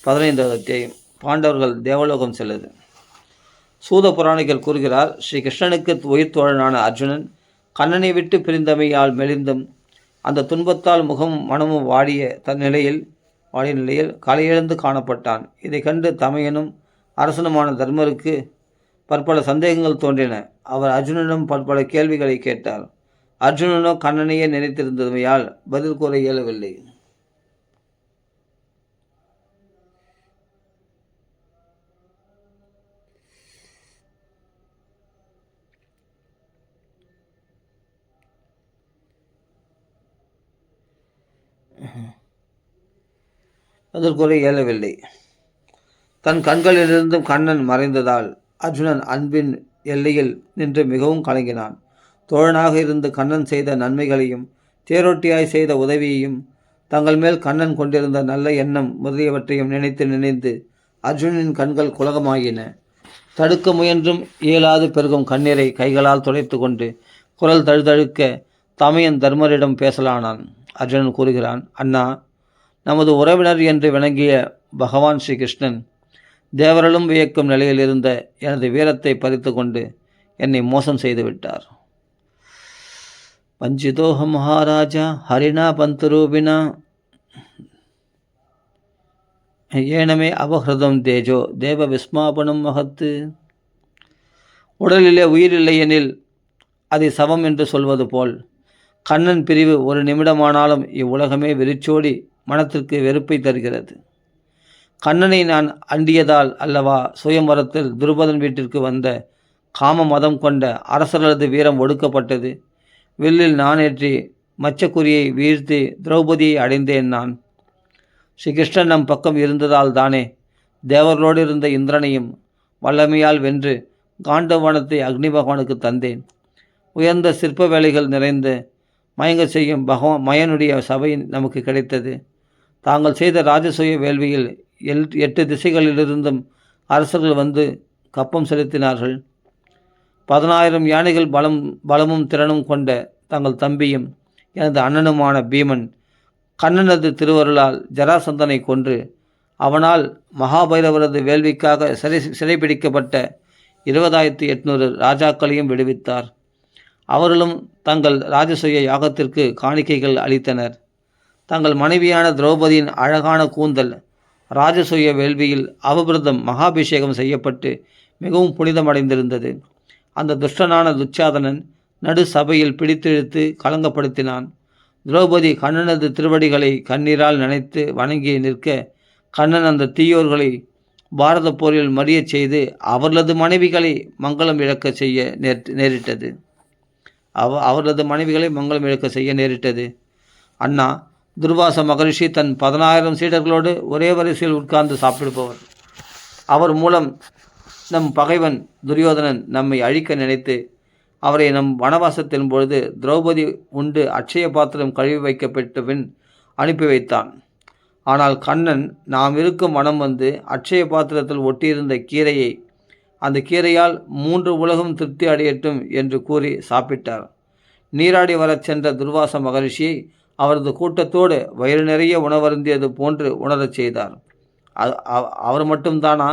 15வது அத்தியாயம் பாண்டவர்கள் தேவலோகம் செல்லுது. சூத புராணிகள் கூறுகிறார், ஸ்ரீ கிருஷ்ணனுக்கு உயிர் தோழனான அர்ஜுனன் கண்ணனை விட்டு பிரிந்தமையால் மெலிந்தும் அந்த துன்பத்தால் முகமும் மனமும் வாடிய நிலையில் கலையிழந்து காணப்பட்டான். இதை கண்டு தமையனும் அரசனுமான தர்மருக்கு பற்பல சந்தேகங்கள் தோன்றின. அவர் அர்ஜுனனிடம் பற்பல கேள்விகளை கேட்டார். அர்ஜுனனோ கண்ணனையே நினைத்திருந்தமையால் பதில் கூற இயலவில்லை. தன் கண்களிலிருந்தும் கண்ணன் மறைந்ததால் அர்ஜுனன் அன்பின் எல்லையில் நின்று மிகவும் கலங்கினான். தோழனாக இருந்து கண்ணன் செய்த நன்மைகளையும் தேரோட்டியாய் செய்த உதவியையும் தங்கள் மேல் கண்ணன் கொண்டிருந்த நல்ல எண்ணம் முதலியவற்றையும் நினைத்து அர்ஜுனனின் கண்கள் குலகமாகின. தடுக்க முயன்றும் இயலாது பெருகும் கண்ணீரை கைகளால் துடைத்து கொண்டு குரல் தழுதழுக்க தமையன் தர்மரிடம் பேசலானான். அர்ஜுனன் கூறுகிறான், அண்ணா, நமது உறவினர் என்று விளங்கிய பகவான் ஸ்ரீ கிருஷ்ணன் தேவர்களும் வியக்கும் நிலையில் இருந்த எனது வீரத்தை பறித்து கொண்டு என்னை மோசம் செய்து விட்டார். பஞ்சிதோஹ மகாராஜா ஹரிணா பந்தரூபினா ஏனமே அபஹிருதம் தேஜோ தேவ விஸ்மாபனம் மகத்து. உடலிலே உயிரில்லை எனில் அதை சவம் என்று சொல்வது போல் கண்ணன் பிரிவு ஒரு நிமிடமானாலும் இவ்வுலகமே வெறிச்சோடி மனத்திற்கு வெறுப்பை தருகிறது. கண்ணனை நான் அண்டியதால் அல்லவா சுயம்பரத்தில் துருபதன் வீட்டிற்கு வந்த காம மதம் கொண்ட அரசர்களது வீரம் ஒடுக்கப்பட்டது. வில்லில் நானேற்றி மச்சக்குரியை வீழ்த்தி திரௌபதியை அடைந்தேன் நான். ஸ்ரீகிருஷ்ணன் நம் பக்கம் இருந்ததால் தானே தேவர்களோடு இருந்த இந்திரனையும் வல்லமையால் வென்று காண்டவனத்தை அக்னி பகவானுக்கு தந்தேன். உயர்ந்த சிற்ப வேலைகள் நிறைந்த மயங்க செய்யும் மயனுடைய சபை நமக்கு கிடைத்தது. தாங்கள் செய்த ராஜசூய வேள்வியில் 8 திசைகளிலிருந்தும் அரசர்கள் வந்து கப்பம் செலுத்தினார்கள். 10,000 யானைகள் பலமும் திறனும் கொண்ட தங்கள் தம்பியும் எனது அண்ணனுமான பீமன் கண்ணனது திருவருளால் ஜராசந்தனை கொன்று அவனால் மகாபைரவரது வேள்விக்காக சிறைபிடிக்கப்பட்ட 20,800 ராஜாக்களையும் விடுவித்தார். அவர்களும் தங்கள் ராஜசூய யாகத்திற்கு காணிக்கைகள் அளித்தனர். தங்கள் மனைவியான திரௌபதியின் அழகான கூந்தல் ராஜசூய வேள்வியில் அவபிரதம் மகாபிஷேகம் செய்யப்பட்டு மிகவும் புனிதமடைந்திருந்தது. அந்த துஷ்டனான துச்சாதனன் நடு சபையில் பிடித்திழுத்து கலங்கப்படுத்தினான். திரௌபதி கண்ணனது திருவடிகளை கண்ணீரால் நனைத்து வணங்கி நிற்க கண்ணன் அந்த தீயோர்களை பாரத போரில் மறியச் செய்து அவர்களது மனைவிகளை மங்களம் இழக்க செய்ய நேரிட்டது. அண்ணா, துர்வாச மகரிஷி தன் 10,000 சீடர்களோடு ஒரே வரிசையில் உட்கார்ந்து சாப்பிடுபவர். அவர் மூலம் நம் பகைவன் துரியோதனன் நம்மை அழிக்க நினைத்து அவரை நம் வனவாசத்தின் பொழுது திரௌபதி உண்டு அட்சய பாத்திரம் கழுவி வைக்கப்பட்ட பின் அனுப்பி வைத்தான். ஆனால் கண்ணன் நாம் இருக்கும் வனம் வந்து அட்சய பாத்திரத்தில் ஒட்டியிருந்த கீரையை அந்த கீரையால் 3 உலகம் திருப்தி அடையட்டும் என்று கூறி சாப்பிட்டார். நீராடி வரச் சென்ற துர்வாச மகரிஷியை அவரது கூட்டத்தோடு வயிறு நிறைய உணவருந்தியது போன்று உணரச் செய்தார். அவர் மட்டும்தானா?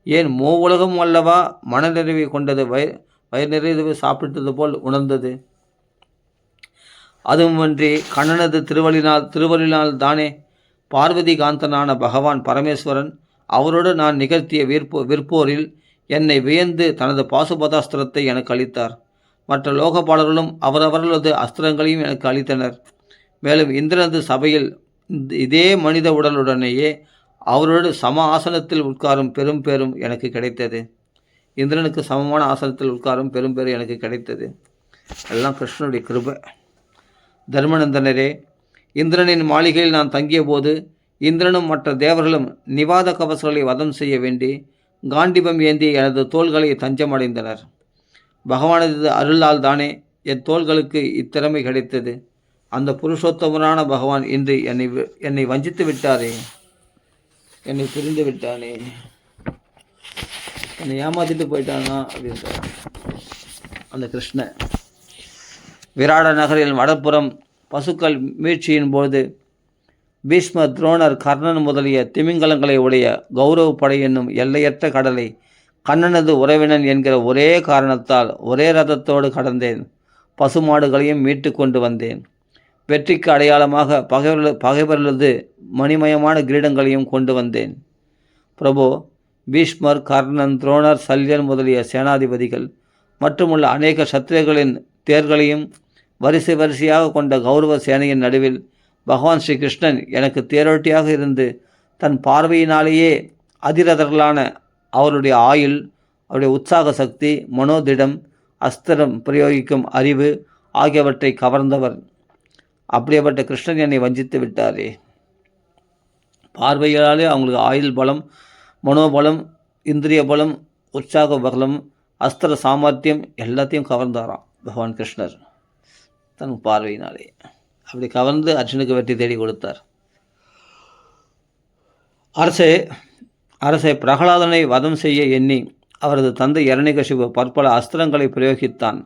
ஏன் உலகம் அல்லவா மனநிறைவை கொண்டது, வயிறு நிறைவு சாப்பிட்டது போல் உணர்ந்தது. அதுவுமன்றி கண்ணனது திருவள்ளினால் தானே பார்வதி காந்தனான பகவான் பரமேஸ்வரன் அவரோடு நான் நிகழ்த்திய விற்போரில் என்னை வியந்து தனது பாசுபதாஸ்திரத்தை எனக்கு அளித்தார். மற்ற லோகபாலர்களும் அவரவர்களது அஸ்திரங்களையும் எனக்கு அளித்தனர். மேலும் இந்திரனது சபையில் இதே மனித உடலுடனேயே அவரோடு சம ஆசனத்தில் உட்காரும் பெரும் எனக்கு கிடைத்தது. இந்திரனுக்கு சமமான ஆசனத்தில் உட்காரும் பெரும் எனக்கு கிடைத்தது. எல்லாம் கிருஷ்ணனுடைய கிருபை. தர்மநந்தனரே, இந்திரனின் மாளிகையில் நான் தங்கிய போது இந்திரனும் மற்ற தேவர்களும் நிவாத கவசங்களை வதம் செய்ய வேண்டி காண்டிபம் ஏந்திய எனது தோள்களை தஞ்சமடைந்தனர். பகவானது அருளால் தானே என் தோள்களுக்கு இத்திறமை கிடைத்தது. அந்த புருஷோத்தமரான பகவான் இன்று என்னை வஞ்சித்து விட்டாரே, என்னை பிரிந்து விட்டானே, என்னை ஏமாத்திட்டு போயிட்டானா அப்படின்ற அந்த கிருஷ்ணன். விராட நகரில் வடப்புறம் பசுக்கள் மீட்சியின் போது பீஷ்மர், துரோணர், கர்ணன் முதலிய திமிங்கலங்களை உடைய கௌரவ படை என்னும் எல்லையற்ற கடலை கண்ணனது உறவினன் என்கிற ஒரே காரணத்தால் ஒரே ரதத்தோடு கடந்தேன். பசுமாடுகளையும் மீட்டு கொண்டு வந்தேன். வெற்றிக்கு அடையாளமாக பகைவர்களது மணிமயமான கிரீடங்களையும் கொண்டு வந்தேன். பிரபு, பீஷ்மர், கர்ணன், துரோணர், சல்யன் முதலிய சேனாதிபதிகள் மற்றுமுள்ள அநேக சத்திரிகளின் தேர்களையும் வரிசையாக கொண்ட கௌரவ சேனையின் நடுவில் பகவான் ஸ்ரீ கிருஷ்ணன் எனக்கு தேரோட்டியாக இருந்து தன் பார்வையினாலேயே அதிரதர்களான அவருடைய ஆயுள், அவருடைய உற்சாக சக்தி, மனோதிடம், அஸ்திரம் பிரயோகிக்கும் அறிவு ஆகியவற்றை கவர்ந்தவர். அப்படியேப்பட்ட கிருஷ்ணன் என்னை வஞ்சித்து விட்டாரே. பார்வையாலே அவங்களுக்கு ஆயுள் பலம், மனோபலம், இந்திரிய பலம், உற்சாக பலம், அஸ்திர சாமர்த்தியம் எல்லாத்தையும் கவர்ந்தாராம் பகவான் கிருஷ்ணர் தன் பார்வையினாலே. அப்படி கவர்ந்து அர்ஜுனுக்கு வெற்றி தேடி கொடுத்தார். அரசே, பிரகலாதனை வதம் செய்ய எண்ணி அவரது தந்தை இரணிகசிபு பற்பல அஸ்திரங்களை பிரயோகித்தான்.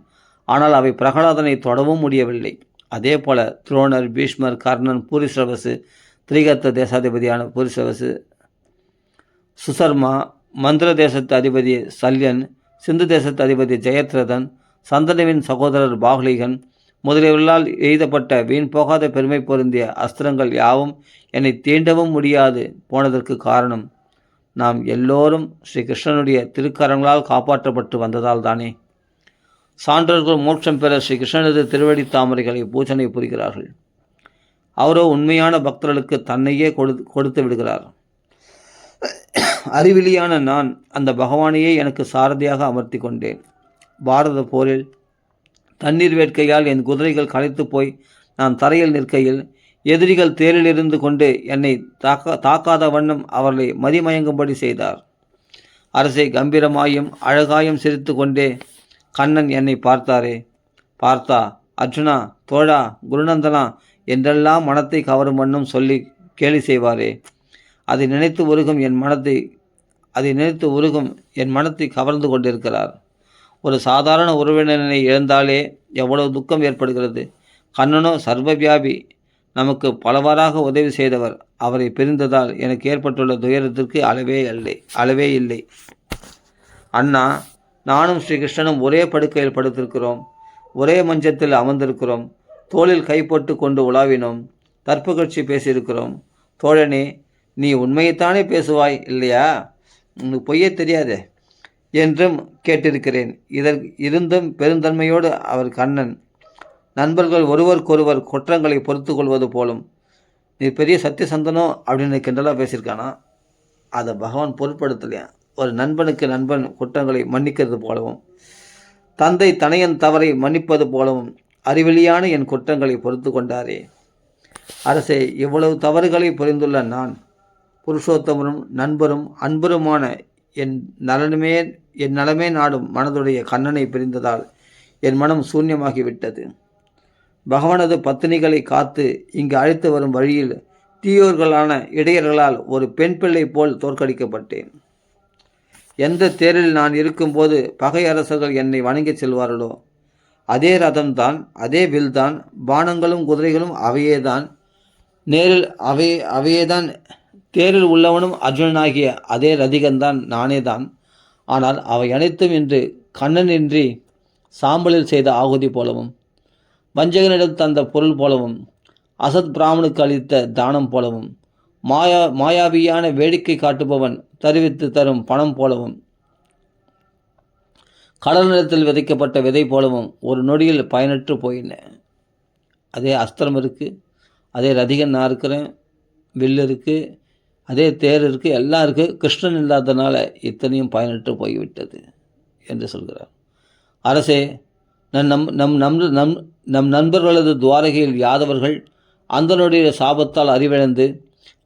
ஆனால் அவை பிரகலாதனை தொடவும் முடியவில்லை. அதே போல துரோணர், பீஷ்மர், கர்ணன், பூரிஸ்ரவசு, திரிகர்த்த தேசாதிபதியான பூரிஸ்ரவசு, சுசர்மா, மந்திர தேசத்து அதிபதி சல்யன், சிந்து தேசத்து அதிபதி ஜெயத்ரதன், சந்தனுவின் சகோதரர் பாகுலிகன் முதலியவர்களால் எய்தப்பட்ட வீண் போகாத பெருமை பொருந்திய அஸ்திரங்கள் யாவும் என்னை தீண்டவும் முடியாது போனதற்கு காரணம் நாம் எல்லோரும் ஸ்ரீ கிருஷ்ணனுடைய திருக்கரங்களால் காப்பாற்றப்பட்டு வந்ததால் தானே. சான்றோர்கள் மோட்சம் பெற ஸ்ரீ கிருஷ்ணனது திருவடி தாமரைகளை பூஜனை புரிகிறார்கள். அவரோ உண்மையான பக்தர்களுக்கு தன்னையே கொடுத்து விடுகிறார். அறிவிலியான நான் அந்த பகவானையே எனக்கு சாரதியாக அமர்த்தி கொண்டேன். பாரத போரில் தண்ணீர் வேட்கையால் என் குதிரைகள் களைத்து போய் நான் தரையில் நிற்கையில் எதிரிகள் தேரில் இருந்து கொண்டு என்னை தாக்காத வண்ணம் அவர்களை மதிமயங்கும்படி செய்தார். அரசை கம்பீரமாயும் அழகாயும் சிரித்து கொண்டே கண்ணன் என்னை பார்த்தா அர்ஜுனா, தோழா, குருநந்தனா என்றெல்லாம் மனத்தை கவரும் வண்ணம் சொல்லி கேலி செய்வாரே. அதை நினைத்து உருகும் என் மனத்தை கவர்ந்து கொண்டிருக்கிறார். ஒரு சாதாரண உறவினரை இழந்தாலே எவ்வளவு துக்கம் ஏற்படுகிறது. கண்ணனோ சர்வவியாபி, நமக்கு பலவாறாக உதவி செய்தவர். அவரை பிரிந்ததால் எனக்கு ஏற்பட்டுள்ள துயரத்திற்கு அளவே இல்லை. அண்ணா, நானும் ஸ்ரீகிருஷ்ணனும் ஒரே படுக்கையில் படுத்திருக்கிறோம். ஒரே மஞ்சத்தில் அமர்ந்திருக்கிறோம். தோளில் கை போட்டு கொண்டு உலாவினோம். தற்புகழ்ச்சி பேசியிருக்கிறோம். தோழனே, நீ உண்மையைத்தானே பேசுவாய் இல்லையா? உனக்கு பொய்யே தெரியாதே என்றும் கேட்டிருக்கிறேன். இருந்தும் பெருந்தன்மையோடு அவர் கண்ணன் நண்பர்கள் ஒருவருக்கொருவர் குற்றங்களை பொறுத்து கொள்வது போலும் நீ பெரிய சத்தியசந்தனோ அப்படின்னு கிண்டலாக பேசியிருக்கானா? அதை பகவான் பொருட்படுத்தலையா? ஒரு நண்பனுக்கு நண்பன் குற்றங்களை மன்னிக்கிறது போலவும், தந்தை தனையன் தவறை மன்னிப்பது போலவும் அறிவெளியான என் குற்றங்களை பொறுத்து கொண்டாரே. அரசே, இவ்வளவு தவறுகளை புரிந்துள்ள நான், புருஷோத்தமரும் நண்பரும் அன்பருமான என் நலமே நாடும் மனதுடைய கண்ணனை பிரிந்ததால் என் மனம் சூன்யமாகிவிட்டது. பகவானது பத்தினிகளை காத்து இங்கு அழைத்து வரும் வழியில் தீயோர்களான இடையர்களால் ஒரு பெண் பிள்ளை போல் தோற்கடிக்கப்பட்டேன். எந்த தேரில் நான் இருக்கும்போது பகை அரசர்கள் என்னை வணங்கி செல்வார்களோ அதே ரதம்தான், அதே வில்தான், பானங்களும் குதிரைகளும் அவையேதான், நேரில் அவையேதான், தேரில் உள்ளவனும் அர்ஜுனனாகிய அதே ரதிகன்தான் நானேதான். ஆனால் அவை அனைத்தும் இன்று கண்ணனின்றி சாம்பலில் செய்த ஆகுதி போலவும், வஞ்சகனிடம் தந்த பொருள் போலவும், அசத் பிராமணுக்கு அளித்த தானம் போலவும், மாயாவியான வேடிக்கை காட்டுபவன் தருவித்து தரும் பணம் போலவும், கடல் நிலத்தில் விதைக்கப்பட்ட விதை போலவும் ஒரு நொடியில் பயனற்று போயின. அதே அஸ்திரம் இருக்குது, அதே ரதிகன் நான் இருக்கிறேன், வில் இருக்குது, அதே தேர் இருக்குது, எல்லாம் இருக்குது. கிருஷ்ணன் இல்லாதனால இத்தனையும் பயனற்று போய்விட்டது என்று சொல்கிறார். அரசே, நம் நண்பர்களது துவாரகையில் யாதவர்கள் அந்தனுடைய சாபத்தால் அறிவிழந்து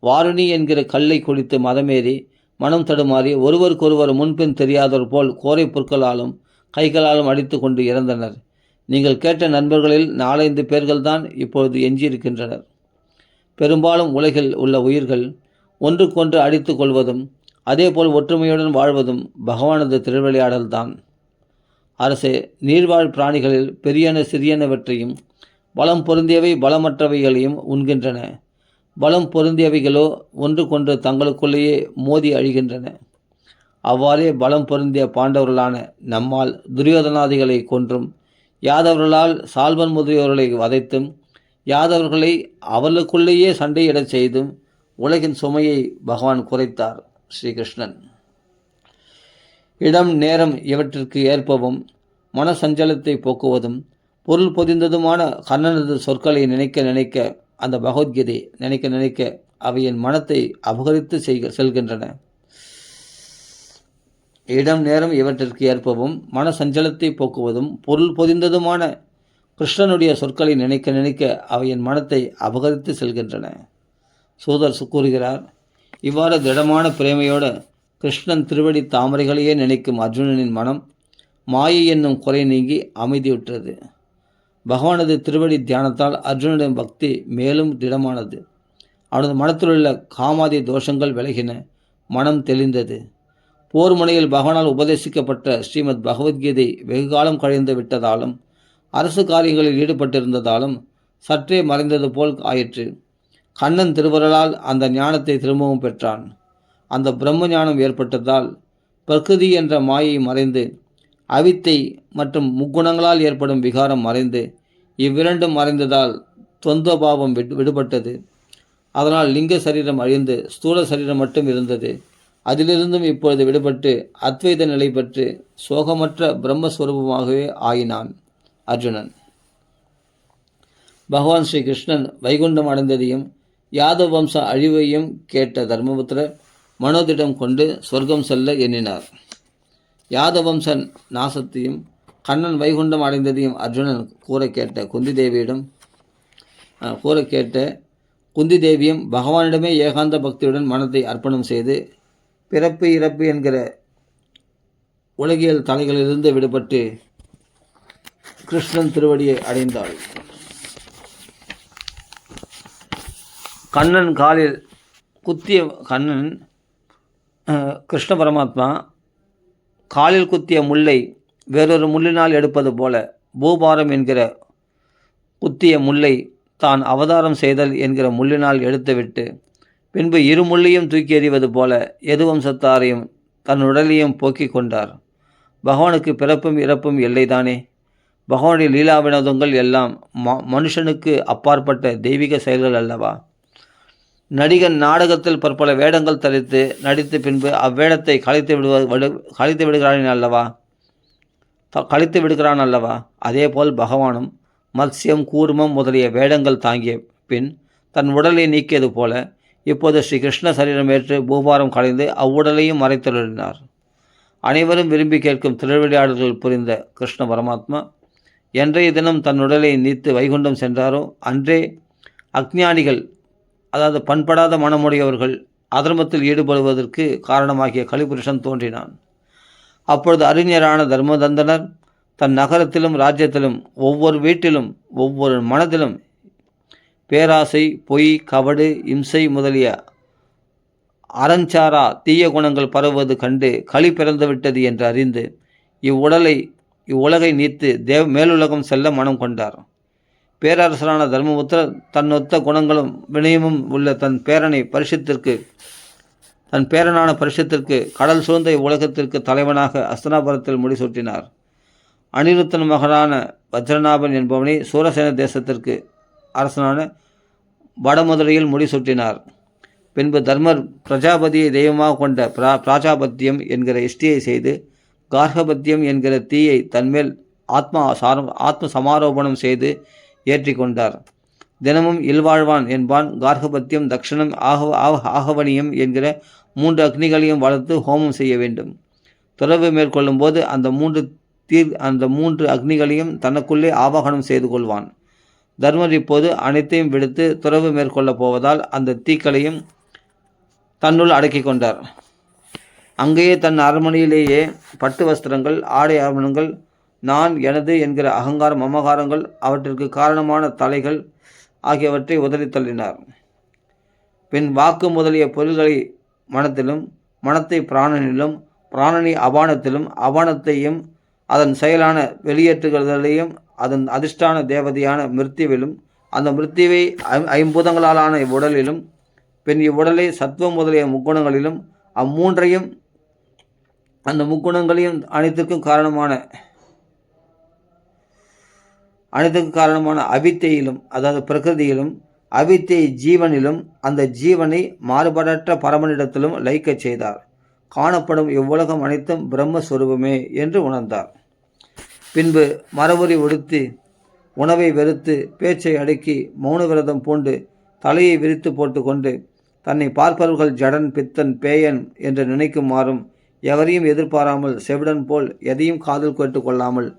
வாருணி என்கிற கல்லை குடித்து மதமேறி மனம் தடுமாறி ஒருவருக்கொருவர் முன்பின் தெரியாதவர் போல் கோரை பொருட்களாலும் கைகளாலும் அடித்து கொண்டு இறந்தனர். நீங்கள் கேட்ட நண்பர்களில் 4-5 பேர்கள்தான் இப்பொழுது எஞ்சியிருக்கின்றனர். பெரும்பாலும் உலகில் உள்ள உயிர்கள் ஒன்றுக்கொன்று அடித்து கொள்வதும் அதேபோல் ஒற்றுமையுடன் வாழ்வதும் பகவானது திருவிளையாடல்தான். அரசே, நீர்வாழ் பிராணிகளில் பெரியன சிறியனவற்றையும் பலம் பொருந்தியவை பலமற்றவைகளையும் உண்கின்றன. பலம் பொருந்தியவைகளோ ஒன்றுக்கொன்று தங்களுக்குள்ளேயே மோதி அழிகின்றன. அவ்வாறே பலம் பொருந்திய பாண்டவர்களான நம்மால் துரியோதனாதிகளை கொன்றும், யாதவர்களால் சால்வன் முதலியோர்களை வதைத்தும், யாதவர்களை அவர்களுக்குள்ளேயே சண்டையிடச் செய்தும் உலகின் சுமையை பகவான் குறைத்தார். ஸ்ரீகிருஷ்ணன் இடம் நேரம் இவற்றிற்கு ஏற்பவும் மனசஞ்சலத்தை போக்குவதும் பொருள் பொதிந்ததுமான கண்ணனது சொற்களை நினைக்க நினைக்க, அந்த பகவத்கீதை நினைக்க நினைக்க அவை என் மனத்தை அபகரித்து செல்கின்றன. இடம் நேரம் இவற்றிற்கு ஏற்பவும் மனசஞ்சலத்தை போக்குவதும் பொருள் பொதிந்ததுமான கிருஷ்ணனுடைய சொற்களை நினைக்க நினைக்க அவை என் மனத்தை அபகரித்து செல்கின்றன. சூதர் கூறுகிறார், இவ்வாறு திடமான பிரேமையோடு கிருஷ்ணன் திருவடி தாமரைகளையே நினைக்கும் அர்ஜுனனின் மனம் மாயை என்னும் குறை நீங்கி அமைதியுற்றது. பகவானது திருவடி தியானத்தால் அர்ஜுனனின் பக்தி மேலும் திடமானது. அவனது மனத்திலுள்ள காமாதி தோஷங்கள் விலகின, மனம் தெளிந்தது. போர் முனையில் பகவானால் உபதேசிக்கப்பட்ட ஸ்ரீமத் பகவத்கீதை வெகுகாலம் கழிந்து விட்டதாலும் அரசு காரியங்களில் ஈடுபட்டிருந்ததாலும் சற்றே மறைந்தது போல் ஆயிற்று. கண்ணன் திருவருளால் அந்த ஞானத்தை திரும்பவும் பெற்றான். அந்த பிரம்ம ஞானம் ஏற்பட்டதால் பிரகிருதி என்ற மாயை மறைந்து, அவித்தை மற்றும் முக்குணங்களால் ஏற்படும் விகாரம் மறைந்து, இவ்விரண்டும் மறைந்ததால் துவந்தபாவம் விடுபட்டது. அதனால் லிங்க சரீரம் அழிந்து ஸ்தூல சரீரம் மட்டும் இருந்தது. அதிலிருந்தும் இப்பொழுது விடுபட்டு அத்வைத நிலை பெற்று சோகமற்ற பிரம்மஸ்வரூபமாகவே ஆயினான் அர்ஜுனன். பகவான் ஸ்ரீ கிருஷ்ணன் வைகுண்டம் அடைந்ததையும் யாதவ வம்ச அழிவையும் கேட்ட தர்மபுத்திரர் மனோதிடம் கொண்டு சொர்க்கம் செல்ல எண்ணினார். யாதவ வம்ச நாசத்தையும் கண்ணன் வைகுண்டம் அடைந்ததையும் அர்ஜுனன் கூற கேட்ட குந்தி தேவியும் பகவானிடமே ஏகாந்த பக்தியுடன் மனத்தை அர்ப்பணம் செய்து பிறப்பு இறப்பு என்கிற உலகியல் தலைகளிலிருந்து விடுபட்டு கிருஷ்ணன் திருவடியை அடைந்தாள். கிருஷ்ண பரமாத்மா காலில் குத்திய முல்லை வேறொரு முள்ளினால் எடுப்பது போல பூபாரம் என்கிற குத்திய முல்லை தான் அவதாரம் செய்தல் என்கிற முள்ளினால் எடுத்துவிட்டு பின்பு இரு முள்ளையும் தூக்கி எறிவது போல எது வம்சத்தாரையும் தன் உடலையும் போக்கிக் கொண்டார். பகவானுக்கு பிறப்பும் இறப்பும் எல்லைதானே. பகவானுடைய லீலா வினோதங்கள் எல்லாம் மனுஷனுக்கு அப்பாற்பட்ட தெய்வீக செயல்கள் அல்லவா. நடிகன் நாடகத்தில் பற்பல வேடங்கள் தரித்து நடித்து பின்பு அவ்வேடத்தை கழித்து விடுகிறான் அல்லவா. அதேபோல் பகவானும் மத்ஸ்யம் கூர்மம் முதலிய வேடங்கள் தாங்கிய பின் தன் உடலை நீக்கியது போல இப்போது ஸ்ரீ கிருஷ்ண சரீரம் ஏற்று பூபாரம் களைந்து அவ்வுடலையும் மறைத்தருளினார். அனைவரும் விரும்பி கேட்கும் திருவிளையாடல்கள் புரிந்த கிருஷ்ண பரமாத்மா என்றைய தினம் தன் உடலை நீத்து வைகுண்டம் சென்றாரோ அன்றே அஞ்ஞானிகள், அதாவது பண்படாத மனமுடையவர்கள் அதர்மத்தில் ஈடுபடுவதற்கு காரணமாகிய கலிபுருஷன் தோன்றினான். அப்பொழுது அறிஞரான தர்மதந்தனர் தன் நகரத்திலும் ராஜ்யத்திலும் ஒவ்வொரு வீட்டிலும் ஒவ்வொரு மனதிலும் பேராசை, பொய், கபடு, இம்சை முதலிய அறஞ்சாரா தீய குணங்கள் பரவுவது கண்டு களி பிறந்துவிட்டது என்று அறிந்து இவ்வுடலை இவ்வுலகை நீத்து மேலுலகம் செல்ல மனம் கொண்டார். பேரரசரான தர்மபுத்திரர் தன்னொத்த குணங்களும் வினயமும் உள்ள தன் பேரனான பரிஷத்திற்கு கடல் சூழ்ந்த இவ்வுலகத்திற்கு தலைவனாக அஸ்தனாபுரத்தில் முடிசூட்டினார். அனிருத்தன் மகனான வஜ்ரநாபன் என்பவனை சூரசேன தேசத்திற்கு அரசனான வடமதுரையில் முடிசூட்டினார். பின்பு தர்மர் பிரஜாபதியை தெய்வமாக கொண்ட பிராஜாபத்தியம் என்கிற இஷ்டியை செய்து கார்கபத்தியம் என்கிற தீயை தன்மேல் ஆத்ம சமாரோபணம் செய்து ஏற்றி கொண்டார். தினமும் இல்வாழ்வான் என்பான் கார்கபத்தியம், தக்ஷணம், ஆகவனியம் என்கிற 3 அக்னிகளையும் வளர்த்து ஹோமம் செய்ய வேண்டும். துறவு மேற்கொள்ளும் போது அந்த 3 அக்னிகளையும் தனக்குள்ளே ஆவாகனம் செய்து கொள்வான். தர்மர் இப்போது அனைத்தையும் விடுத்து துறவு மேற்கொள்ளப் போவதால் அந்த தீக்களையும் தன்னுள் அடக்கி கொண்டார். அங்கேயே தன் அரண்மனையிலேயே பட்டு வஸ்திரங்கள், ஆடை ஆபரணங்கள், நான் எனது என்கிற அகங்காரம், மமகாரங்கள், அவற்றிற்கு காரணமான தலைகள் ஆகியவற்றை உதறி தள்ளினார். பின் வாக்கு முதலிய பொருள்களை மனத்திலும், மனத்தை பிராணனிலும், பிராணனை அபானத்திலும், அபானத்தையும் அதன் செயலான வெளியேற்றுகிறதையும், அதன் அதிர்ஷ்டான தேவதையான மிருத்யுவிலும், அந்த மிருத்யுவை 5 பூதங்களாலான இவ்வுடலிலும், பின் இவ்வுடலை சத்துவம் முதலிய முக்குணங்களிலும், அம்மூன்றையும் அந்த முக்குணங்களையும் அனைத்துக்கும் காரணமான அவித்தையிலும், அதாவது பிரகிருதியிலும், அவித்தை ஜீவனிலும், அந்த ஜீவனை மாறுபடற்ற பரமனிடத்திலும் லயிக்கச் செய்தார். காணப்படும் இவ்வுலகம் அனைத்தும் பிரம்மஸ்வரூபமே என்று உணர்ந்தார். பின்பு மரபுரி உடுத்தி, உணவை வெறுத்து, பேச்சை அடக்கி, மௌன விரதம் பூண்டு, தலையை விரித்து போட்டுக்கொண்டு, தன்னை பார்ப்பவர்கள் ஜடன், பித்தன், பேயன் என்று நினைக்குமாறும், எவரையும் எதிர்பாராமல், செவிடன் போல் எதையும் காதில் கேட்டு கொள்ளாமல்,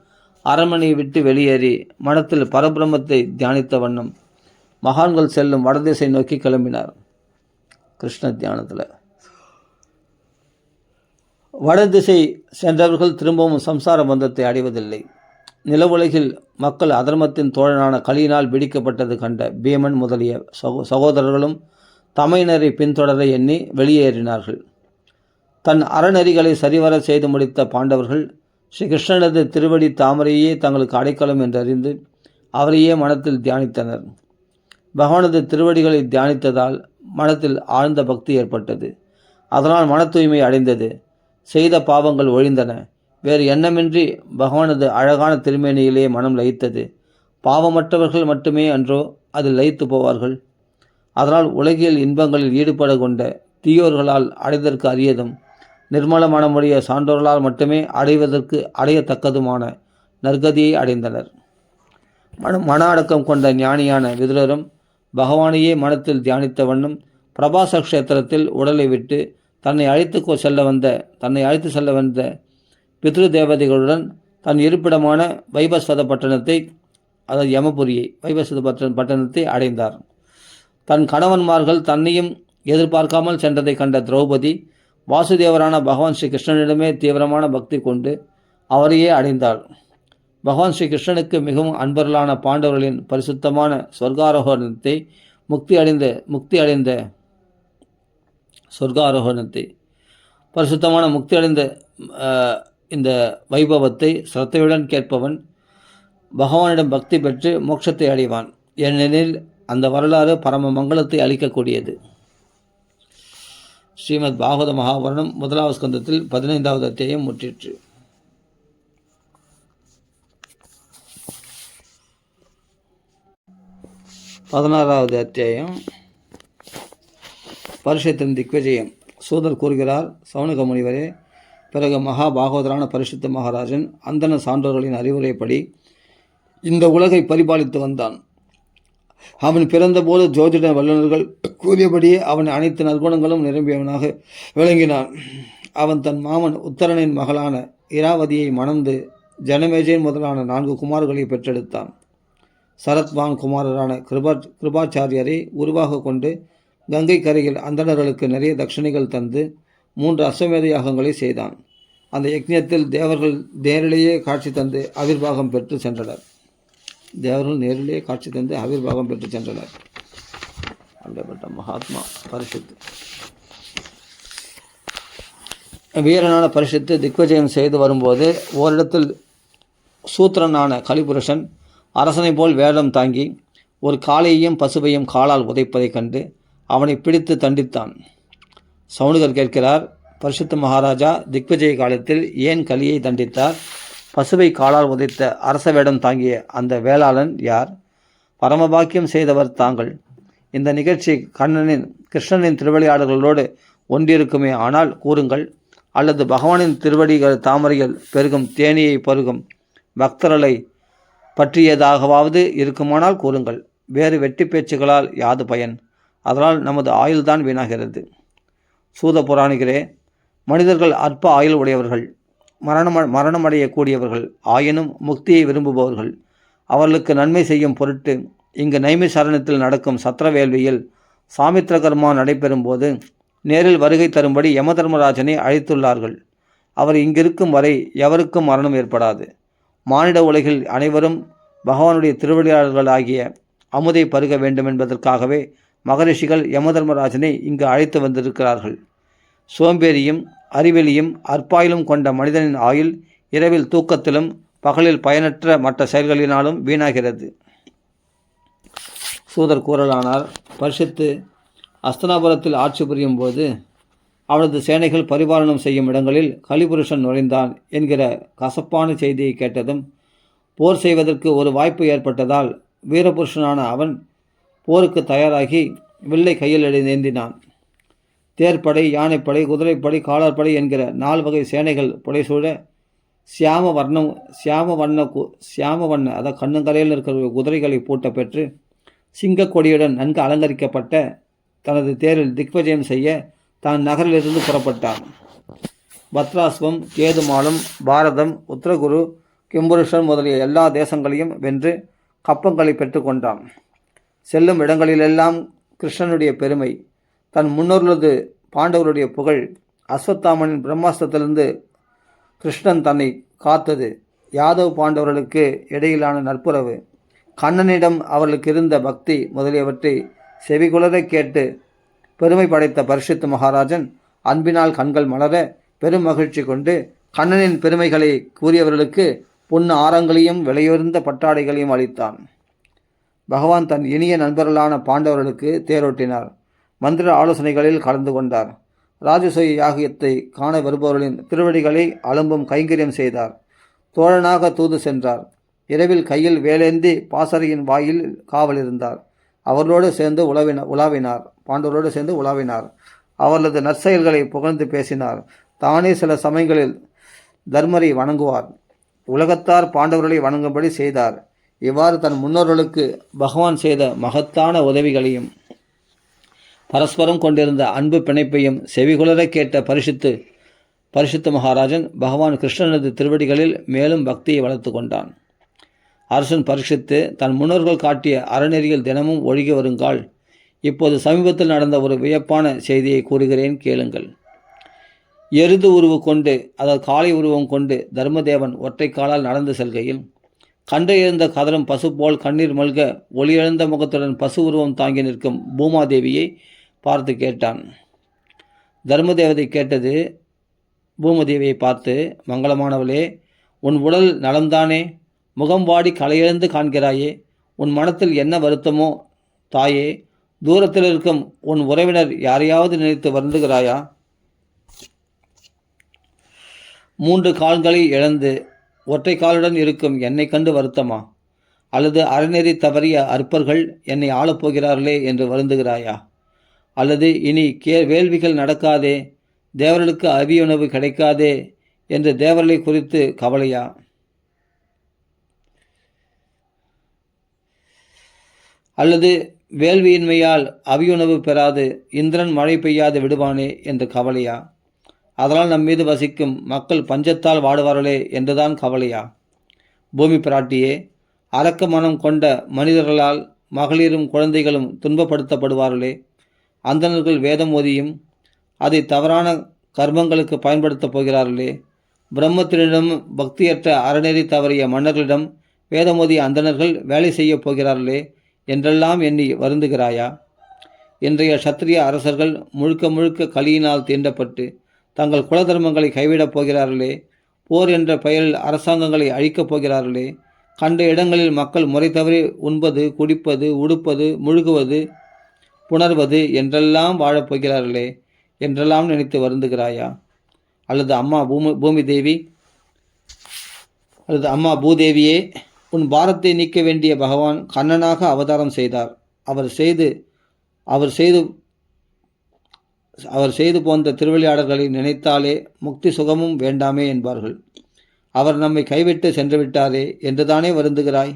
அரண்மனையை விட்டு வெளியேறி மனத்தில் பரபிரம்மத்தை தியானித்த வண்ணம் மகான்கள் செல்லும் வடதிசை நோக்கி கிளம்பினார். கிருஷ்ண தியானத்தில் வடதிசை சென்றவர்கள் திரும்பவும் சம்சார பந்தத்தை அடைவதில்லை. நில உலகில் மக்கள் அதர்மத்தின் தோழனான கலியினால் பிடிக்கப்பட்டது கண்ட பீமன் முதலிய சகோதரர்களும் தமையினரை பின்தொடர எண்ணி வெளியேறினார்கள். தன் அறநெறிகளை சரிவர செய்து முடித்த பாண்டவர்கள் ஸ்ரீ கிருஷ்ணனது திருவடி தாமரையே தங்களுக்கு அடைக்கலம் என்றறிந்து அவரையே மனத்தில் தியானித்தனர். பகவானது திருவடிகளை தியானித்ததால் மனத்தில் ஆழ்ந்த பக்தி ஏற்பட்டது. அதனால் மன தூய்மை அடைந்தது. செய்த பாவங்கள் ஒழிந்தன. வேறு எண்ணமின்றி பகவானது அழகான திருமேனியிலே மனம் லயித்தது. பாவமற்றவர்கள் மட்டுமே அன்றோ அதில் லயித்து போவார்கள். அதனால் உலகியல் இன்பங்களில் ஈடுபட கொண்ட தீயோர்களால் அடைதற்கு அரியதும், நிர்மல மனமுடைய சான்றோர்களால் மட்டுமே அடையத்தக்கதுமான நற்கதியை அடைந்தனர். மன அடக்கம் கொண்ட ஞானியான விதுரரும் பகவானையே மனத்தில் தியானித்த வண்ணம் பிரபாச கஷேத்திரத்தில் உடலை விட்டு தன்னை அழைத்து செல்ல வந்த பித்ரு தேவதைகளுடன் தன் இருப்பிடமான வைவஸ்வத பட்டணத்தை, அதாவது யமபுரியை, வைவஸ்வத பட்டணத்தை அடைந்தார். தன் கணவன்மார்கள் தன்னையும் எதிர்பார்க்காமல் சென்றதை கண்ட திரௌபதி வாசுதேவரான பகவான் ஸ்ரீ கிருஷ்ணனிடமே தீவிரமான பக்தி கொண்டு அவரையே அடைந்தாள். பகவான் ஸ்ரீ கிருஷ்ணனுக்கு மிகவும் அன்பர்களான பாண்டவர்களின் பரிசுத்தமான சொர்க்காரோகணத்தை முக்தி அடைந்த இந்த வைபவத்தை சிரத்தையுடன் கேட்பவன் பகவானிடம் பக்தி பெற்று மோட்சத்தை அடைவான். ஏனெனில் அந்த வரலாறு பரம மங்களத்தை அளிக்கக்கூடியது. ஸ்ரீமத் பாகவத மகாபுராணம் 1வது ஸ்கந்தத்தில் 15வது அத்தியாயம் முற்றிற்று. பதினாறாவது அத்தியாயம் பரிஷத்தின் திக்விஜயம். சூதர் கூறுகிறார், சௌனக முனிவரே, பிறகு மகா பாகவதரான பரிசுத்த மகாராஜன் அந்தன சான்றோர்களின் அறிவுரைப்படி இந்த உலகை பரிபாலித்து வந்தான். அவன் பிறந்தபோது ஜோதிட வல்லுநர்கள் கூறியபடியே அவன் அனைத்து நற்குணங்களும் நிரம்பியவனாக விளங்கினான். அவன் தன் மாமன் உத்தரனின் மகளான இராவதியை மணந்து ஜனமேஜயன் முதலான 4 குமார்களை பெற்றெடுத்தான். சரத்வான் குமாரரான கிருபாச்சாரியரை உருவாக கொண்டு கங்கை கரையில் அந்தணர்களுக்கு நிறைய தட்சணைகள் தந்து 3 அஸ்வமேத யாகங்களை செய்தான். அந்த யக்ஞத்தில் தேவர்கள் நேரிலேயே காட்சி தந்து ஆவிர்வாகம் பெற்று சென்றனர். அப்படிப்பட்ட மகாத்மா பரிஷத்து வீரனான பரிஷத்து திக்விஜயம் செய்து வரும்போது ஓரிடத்தில் சூத்திரனான கலிபுருஷன் அரசனை போல் வேடம் தாங்கி ஒரு காளையையும் பசுவையும் காலால் உதைப்பதைக் கண்டு அவனை பிடித்து தண்டித்தான். சவுனகர் கேட்கிறார், பரிசுத்த மகாராஜா திக்விஜய காலத்தில் ஏன் கலியை தண்டித்தார்? பசுவை காலால் உதைத்த அரச வேடம் தாங்கிய அந்த வேளாளன் யார்? பரமபாக்கியம் செய்தவர் தாங்கள். இந்த நிகழ்ச்சி கிருஷ்ணனின் திருவிளையாடல்களோடு ஒன்றிருக்குமே ஆனால் கூறுங்கள், அல்லது பகவானின் திருவடிகள் தாமரையில் பெருகும் தேனியை பருகும் பக்தர்களை பற்றியதாகவாவது இருக்குமானால் கூறுங்கள். வேறு வெட்டி பேச்சுகளால் யாது பயன்? அதனால் நமது ஆயுள்தான் வீணாகிறது. சூத புராணிகரே, மனிதர்கள் அற்ப ஆயுள் உடையவர்கள், மரணமடையக்கூடியவர்கள், ஆயினும் முக்தியை விரும்புபவர்கள். அவர்களுக்கு நன்மை செய்யும் பொருட்டு இங்கு நைமிசாரணத்தில் நடக்கும் சத்திர வேள்வியில் சாமித்திர கர்மா நடைபெறும் போது நேரில் வருகை தரும்படி யமதர்மராஜனை அழைத்துள்ளார்கள். அவர் இங்கிருக்கும் வரை எவருக்கும் மரணம் ஏற்படாது. மானிட உலகில் அனைவரும் பகவானுடைய திருவிளையாடல்கள் ஆகிய அமுதை பருக வேண்டும் என்பதற்காகவே மகரிஷிகள் யமதர்மராஜனை இங்கு அழைத்து வந்திருக்கிறார்கள். சோம்பேறியும் அறிவெளியும் அற்பாயிலும் கொண்ட மனிதனின் ஆயுள் இரவில் தூக்கத்திலும் பகலில் பயனற்ற மற்ற செயல்களினாலும் வீணாகிறது. சூதர் கூறலானார், பரிசுத்து அஸ்தனாபுரத்தில் ஆட்சி புரியும் போது அவனது சேனைகள் பரிபாலனம் செய்யும் இடங்களில் கலிபுருஷன் நுழைந்தான் என்கிற கசப்பான செய்தியை கேட்டதும் போர் செய்வதற்கு ஒரு வாய்ப்பு ஏற்பட்டதால் வீரபுருஷனான அவன் போருக்கு தயாராகி வில்லை கையில் ஏந்தினான். தேர்ப்படை, யானைப்படை, குதிரைப்படை, காலார்படை என்கிற 4 வகை சேனைகள் புடைசூழ சியாம வண்ண அதாவது கண்ணுங்கரையில் இருக்கிற குதிரைகளை பூட்ட பெற்று சிங்கக்கொடியுடன் நன்கு அலங்கரிக்கப்பட்ட தனது தேரில் திக்விஜயம் செய்ய தான் நகரிலிருந்து புறப்பட்டான். பத்ராஸ்வம், கேதுமாலம், பாரதம், உத்தரகுரு, கிம்புருஷன் முதலிய எல்லா தேசங்களையும் வென்று கப்பங்களை பெற்றுக்கொண்டான். செல்லும் இடங்களிலெல்லாம் கிருஷ்ணனுடைய பெருமை, தன் முன்னோர்களது பாண்டவருடைய புகழ், அஸ்வத்தாமனின் பிரம்மாஸ்திரத்திலிருந்து கிருஷ்ணன் தன்னை காத்தது, யாதவ் பாண்டவர்களுக்கு இடையிலான நட்புறவு, கண்ணனிடம் அவர்களுக்கு இருந்த பக்தி முதலியவற்றை செவிகுளர கேட்டு பெருமை படைத்த பரிசுத்த மகாராஜன் அன்பினால் கண்கள் மலர பெரும் மகிழ்ச்சி கொண்டு கண்ணனின் பெருமைகளை கூறியவர்களுக்கு பொன்னு ஆரங்களையும் விலையுயர்ந்த பட்டாடைகளையும் அளித்தான். பகவான் தன் இனிய நண்பர்களான பாண்டவர்களுக்கு தேரோட்டினார். மந்திர ஆலோசனைகளில் கலந்து கொண்டார். ராஜசூய யாகத்தை காண வருபவர்களின் திருவடிகளை அலம்பும் கைங்கரியம் செய்தார். தோழனாக தூது சென்றார். இரவில் கையில் வேலேந்தி பாசறையின் வாயில் காவல் இருந்தார். அவர்களோடு சேர்ந்து பாண்டவரோடு சேர்ந்து உலாவினார். அவர்களது நற்செயல்களை புகழ்ந்து பேசினார். தானே சில சமயங்களில் தர்மரை வணங்குவார். உலகத்தார் பாண்டவர்களை வணங்கும்படி செய்தார். இவ்வாறு தன் முன்னோர்களுக்கு பகவான் செய்த மகத்தான உதவிகளையும் பரஸ்பரம் கொண்டிருந்த அன்பு பிணைப்பையும் செவிகுளர கேட்ட பரிசுத்த மகாராஜன் பகவான் கிருஷ்ணனது திருவடிகளில் மேலும் பக்தியை வளர்த்து கொண்டான். அரசன் பரீட்சித்து தன் முன்னோர்கள் காட்டிய அறநெறியில் தினமும் ஒழுகி வருங்கால் இப்போது சமீபத்தில் நடந்த ஒரு வியப்பான செய்தியை கூறுகிறேன், கேளுங்கள். எருது உருவு கொண்டு, அதாவது காளை உருவம் கொண்டு தர்மதேவன் ஒற்றை காலால் நடந்து செல்கையில் கண்டை எழுந்த கதரும் பசு போல் கண்ணீர் மல்க ஒளியெழுந்த முகத்துடன் பசு உருவம் தாங்கி நிற்கும் பூமாதேவியை பார்த்து கேட்டான். தர்மதேவதை கேட்டது பூமதேவியை பார்த்து, மங்களமானவளே, உன் உடல் நலம்தானே? முகம் வாடி களையெழுந்து காண்கிறாயே, உன் மனத்தில் என்ன வருத்தமோ? தாயே, தூரத்தில் இருக்கும் உன் உறவினர் யாரையாவது நினைத்து வருந்துகிறாயா? 3 கால்களை இழந்து ஒற்றை காலுடன் இருக்கும் என்னை கண்டு வருத்தமா? அல்லது அறநெறி தவறிய அற்பர்கள் என்னை ஆளப்போகிறார்களே என்று வருந்துகிறாயா? அல்லது இனி வேள்விகள் நடக்காதே, தேவர்களுக்கு அவியுணவு கிடைக்காதே என்று தேவர்களை குறித்து கவலையா? அல்லது வேள்வியின்மையால் அவியுணவு பெறாது இந்திரன் மழை பெய்யாது விடுவானே என்று கவலையா? அதனால் நம் மீது வசிக்கும் மக்கள் பஞ்சத்தால் வாடுவார்களே என்றுதான் கவலையா? பூமி பிராட்டியே, அரக்க மனம் கொண்ட மனிதர்களால் மகளிரும் குழந்தைகளும் துன்பப்படுத்தப்படுவார்களே, அந்தணர்கள் வேதம் ஓதியும் அதை தவறான கர்மங்களுக்கு பயன்படுத்தப் போகிறார்களே, பிரம்மத்தினிடம் பக்தியற்ற அறநெறி தவறிய மன்னர்களிடம் வேதமோதிய அந்தணர்கள் வேலை செய்யப் போகிறார்களே என்றெல்லாம் எண்ணி வருந்துகிறாயா? இன்றைய சத்திரிய அரசர்கள் முழுக்க முழுக்க கலியினால் தீண்டப்பட்டு தங்கள் குலதர்மங்களை கைவிடப் போகிறார்களே, போர் என்ற பெயரில் அரசாங்கங்களை அழிக்கப் போகிறார்களே, கண்ட இடங்களில் மக்கள் முறை தவறி உண்பது, குடிப்பது, உடுப்பது, முழுகுவது, புணர்வது என்றெல்லாம் வாழப்போகிறார்களே என்றெல்லாம் நினைத்து வருந்துகிறாயா? அல்லது அம்மா பூதேவியே, உன் பாரத்தை நீக்க வேண்டிய பகவான் கண்ணனாக அவதாரம் செய்தார். அவர் செய்து போன்ற திருவிளையாடல்களை நினைத்தாலே முக்தி சுகமும் வேண்டாமே என்பார்கள். அவர் நம்மை கைவிட்டு சென்று விட்டாரே என்றுதானே வருந்துகிறாய்?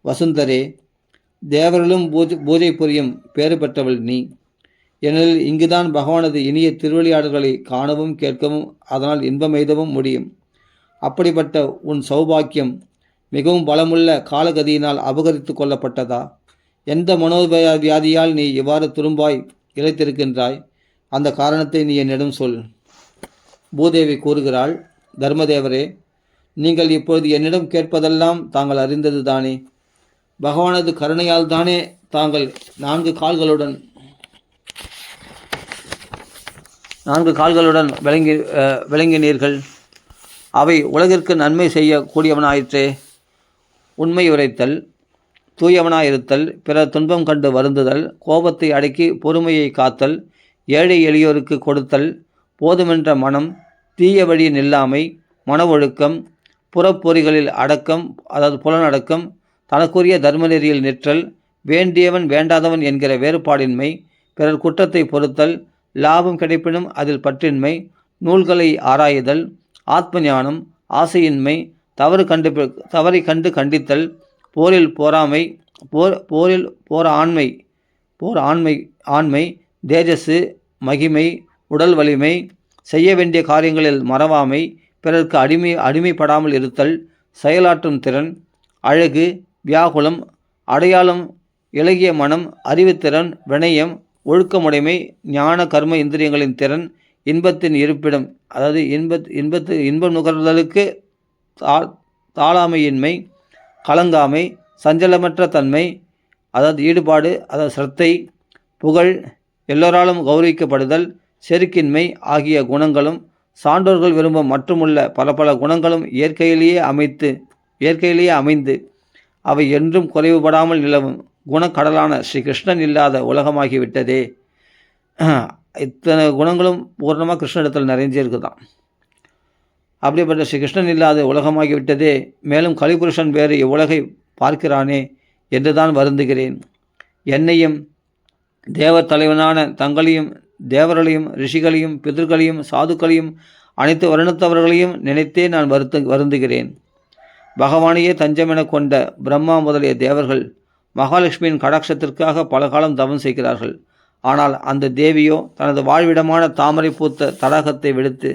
வசுந்தரே, தேவர்களும் பூஜை புரியும் பேறு பெற்றவள் நீ. ஏனெனில் இங்குதான் பகவானது இனிய திருவிளையாடல்களை காணவும் கேட்கவும் அதனால் இன்பம் எய்தவும் முடியும். அப்படிப்பட்ட உன் சௌபாக்கியம் மிகவும் பலமுள்ள காலகதியினால் அபகரித்து கொள்ளப்பட்டதா? எந்த மனோவியாதியால் நீ இவ்வாறு துரும்பாய் இழைத்திருக்கின்றாய்? அந்த காரணத்தை நீ என்னிடம் சொல். பூதேவி கூறுகிறாள், தர்மதேவரே, நீங்கள் இப்பொழுது என்னிடம் கேட்பதெல்லாம் தாங்கள் அறிந்தது தானே. பகவானது கருணையால் தானே தாங்கள் 4 கால்களுடன் விளங்கினீர்கள். அவை உலகிற்கு நன்மை செய்யக்கூடியவனாயிற்றே. உண்மை உரைத்தல், தூயவனாயிருத்தல், பிறர் துன்பம் கண்டு வருந்துதல், கோபத்தை அடக்கி பொறுமையை காத்தல், ஏழை எளியோருக்கு கொடுத்தல், போதுமென்ற மனம், தீய வழி நில்லாமை, மன ஒழுக்கம், புறப்பொறிகளில் அடக்கம், அதாவது புலனடக்கம், தனக்குரிய தர்மநெறியில் நிற்றல், வேண்டியவன் வேண்டாதவன் என்கிற வேறுபாடின்மை, பிறர் குற்றத்தை பொறுத்தல், லாபம் கிடைப்பினும் அதில் பற்றின்மை, நூல்களை ஆராயுதல், ஆத்ம ஞானம், ஆசையின்மை, தவறை கண்டு கண்டித்தல், போரில் போராமை, ஆண்மை, தேஜசு, மகிமை, உடல் வலிமை, செய்ய வேண்டிய காரியங்களில் மறவாமை, பிறருக்கு அடிமைப்படாமல் இருத்தல், செயலாற்றும் திறன், அழகு, வியாகுலம், அடையாளம், இளகிய மனம், அறிவுத்திறன், வினயம், ஒழுக்கமுடைமை, ஞான கர்ம இந்திரியங்களின் திறன், இன்பத்தின் இருப்பிடம், அதாவது இன்பம் நுகர்தலுக்கு தாளாமையின்மை, கலங்காமை, சஞ்சலமற்ற தன்மை, அதாவது ஈடுபாடு, அதாவது சிரத்தை, புகழ், எல்லோராலும் கௌரவிக்கப்படுதல், செருக்கின்மை ஆகிய குணங்களும் சான்றோர்கள் விரும்பும் மற்றுமுள்ள பல குணங்களும் இயற்கையிலேயே அமைந்து அவை என்றும் குறைவுபடாமல் நிலவும் குணக்கடலான ஸ்ரீ கிருஷ்ணன் இல்லாத உலகமாகிவிட்டதே. இத்தனை குணங்களும் பூர்ணமாக கிருஷ்ணனிடத்தில் நிறைஞ்சிருக்குதான். அப்படிப்பட்ட ஸ்ரீ கிருஷ்ணன் இல்லாத உலகமாகிவிட்டதே. மேலும் கலிபுருஷன் வேறு இவ்வுலகை பார்க்கிறானே என்றுதான் வருந்துகிறேன். என்னையும் தேவர் தலைவனான தங்களையும் தேவர்களையும் ரிஷிகளையும் பிதர்களையும் சாதுக்களையும் அனைத்து வருணத்தவர்களையும் நினைத்தே நான் வருந்துகிறேன். பகவானையே தஞ்சமென கொண்ட பிரம்மா முதலிய தேவர்கள் மகாலட்சுமியின் கடாட்சத்திற்காக பல காலம் தவம் செய்கிறார்கள். ஆனால் அந்த தேவியோ தனது வாழ்விடமான தாமரை பூத்த தடாகத்தை விடுத்து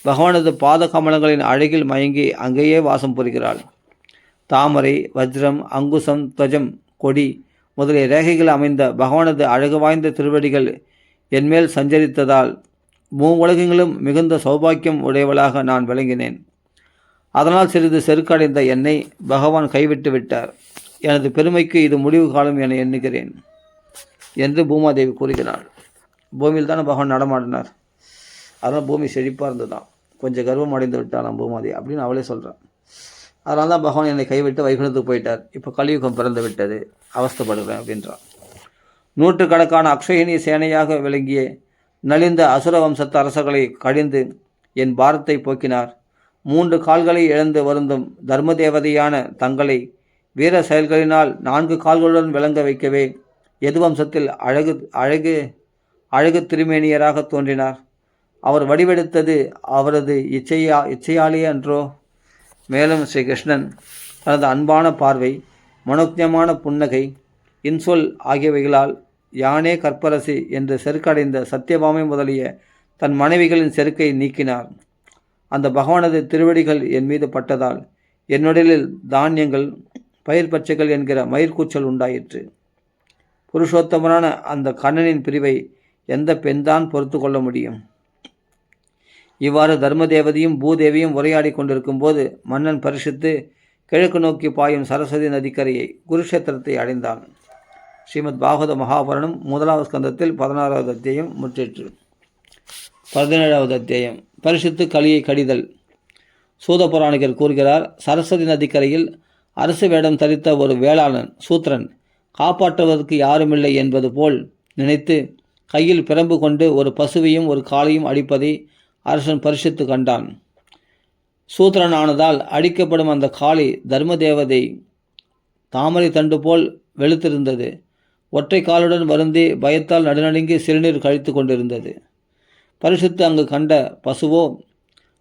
பகவானது பாத கமலங்களின் அழகில் மயங்கி அங்கேயே வாசம் புரிகிறாள். தாமரை, வஜ்ரம், அங்குசம், துவஜம், கொடி முதலிய ரேகைகள் அமைந்த பகவானது அழகு வாய்ந்த திருவடிகள் என்மேல் சஞ்சரித்ததால் உலகங்களும் மிகுந்த சௌபாக்கியம் உடையவளாக நான் விளங்கினேன். அதனால் சிறிது செருக்கடைந்த என்னை பகவான் கைவிட்டு விட்டார். எனது பெருமைக்கு இது முடிவு காலம் என எண்ணுகிறேன் என்று பூமாதேவி கூறுகிறாள். பூமியில் தானே பகவான் நடமாடினார், அதனால் பூமி செழிப்பாக இருந்ததுதான். கொஞ்சம் கர்வம் அடைந்து விட்டாலாம் பூமாதேவி அப்படின்னு அவளே சொல்கிறான். அதனால தான் பகவான் என்னை கைவிட்டு வைகுண்டத்துக்கு போயிட்டார். இப்போ கலியுகம் பிறந்து விட்டது, அவஸ்தைப்படுவேன் அப்படின்றான். நூற்றுக்கணக்கான அக்ஷயினி சேனையாக விளங்கிய நலிந்த அசுர வம்சத்து அரசர்களை கழிந்து என் பாரத்தை போக்கினார். 3 கால்களை இழந்து வருந்தும் தர்மதேவதையான தங்களை வீர செயல்களினால் 4 கால்களுடன் விளங்க வைக்கவே எது வம்சத்தில் அழகு திருமேனியராக தோன்றினார். அவர் வடிவெடுத்தது அவரது இச்சையாலேயே அன்றோ? மேலும் ஸ்ரீ கிருஷ்ணன் தனது அன்பான பார்வை, மனோஜமான புன்னகை, இன்சொல் ஆகியவைகளால் யானே கற்பரசி என்று செருக்கடைந்த சத்தியபாமை முதலிய தன் மனைவிகளின் செருக்கை நீக்கினார். அந்த பகவானது திருவடிகள் என் மீது பட்டதால் என்னுடலில் தானியங்கள், பயிர் பச்சைகள் என்கிற மயிர்கூச்சல் உண்டாயிற்று. புருஷோத்தமனான அந்த கண்ணனின் பிரிவை எந்த பெண்தான் பொறுத்து கொள்ள முடியும்? இவ்வாறு தர்மதேவதையும் பூதேவியும் உரையாடி கொண்டிருக்கும் போது மன்னன் பரிசித்து கிழக்கு நோக்கி பாயும் சரஸ்வதி நதிக்கரையை குருஷேத்திரத்தை அடைந்தான். ஸ்ரீமத் பாகவத மகாபுராணம் 1வது ஸ்கந்தத்தில் 16வது அத்தியாயம் முற்றிற்று. 17வது அத்தியாயம். பரிசித்து கலியை கடிதல். சூத புராணிகர் கூறுகிறார், சரஸ்வதி நதிக்கரையில் அரசு வேடம் தரித்த ஒரு வேளாளன் சூத்திரன் காப்பாற்றுவதற்கு யாருமில்லை என்பது போல் நினைத்து கையில் பிரம்பு கொண்டு ஒரு பசுவையும் ஒரு காளையும் அடிப்பதை அரசன் பரிசித்து கண்டான். சூத்திரன் ஆனதால் அடிக்கப்படும் அந்த காளி தர்ம தேவதை தாமரை தண்டு போல் வெளுத்திருந்தது. ஒற்றை காலுடன் வருந்தி பயத்தால் நடுநடுங்கி சிறுநீர் கழித்து கொண்டிருந்தது. பரிசுத்து அங்கு கண்ட பசுவோ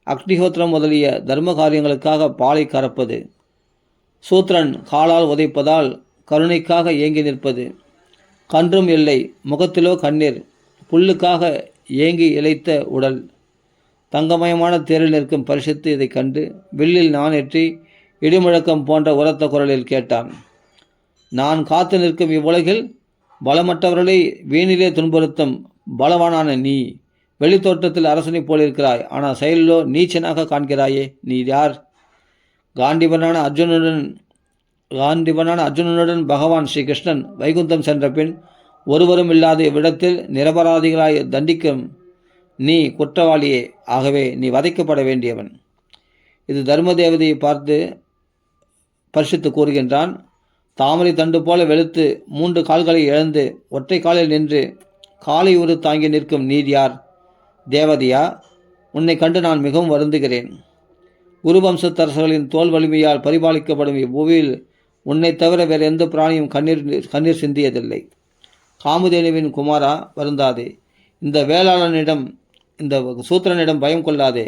அக்னிஹோத்திரம் முதலிய தர்ம காரியங்களுக்காக பாலை கறப்பது. சூத்திரன் காலால் உதைப்பதால் கருணைக்காக ஏங்கி நிற்பது. கன்றும் இல்லை, முகத்திலோ கண்ணீர், புல்லுக்காக ஏங்கி இழைத்த உடல். தங்கமயமான தேரில் நிற்கும் பரிசுத்து இதை கண்டு வில்லில் நானேற்றி இடிமுழக்கம் போன்ற உரத்த குரலில் கேட்டான், நான் காத்து நிற்கும் இவ்வுலகில் பலமற்றவர்களை வீணிலே துன்புறுத்தும் பலவானான நீ வெளித்தோற்றத்தில் அரசனைப் போலிருக்கிறாய், ஆனால் செயலிலோ நீச்சனாக காண்கிறாயே, நீ யார்? காண்டிபனான அர்ஜுனனுடன் பகவான் ஸ்ரீ கிருஷ்ணன் வைகுந்தம் சென்ற பின் ஒருவரும் இல்லாத இவ்விடத்தில் நிரபராதிகளாய் தண்டிக்கும் நீ குற்றவாளியே. ஆகவே நீ வதைக்கப்பட வேண்டியவன். இது தர்ம தேவதையை பார்த்து பரிசுத்து கூறுகின்றான், தாமரை தண்டு போல வெளுத்து 3 கால்களை இழந்து ஒற்றை காலில் நின்று காலை உரு தாங்கி நிற்கும் நீர் யார்? தேவதையா? உன்னை கண்டு நான் மிகவும் வருந்துகிறேன். குருவம்சத்தரசர்களின் தோல் வலிமையால் பரிபாலிக்கப்படும் இவ்பூமியில் உன்னை தவிர வேறு எந்த பிராணியும் கண்ணீர் சிந்தியதில்லை. காமுதேனுவின் குமாரா, வருந்தாதே. இந்த வேளாளனிடம், இந்த சூத்திரனிடம் பயம் கொள்ளாதே.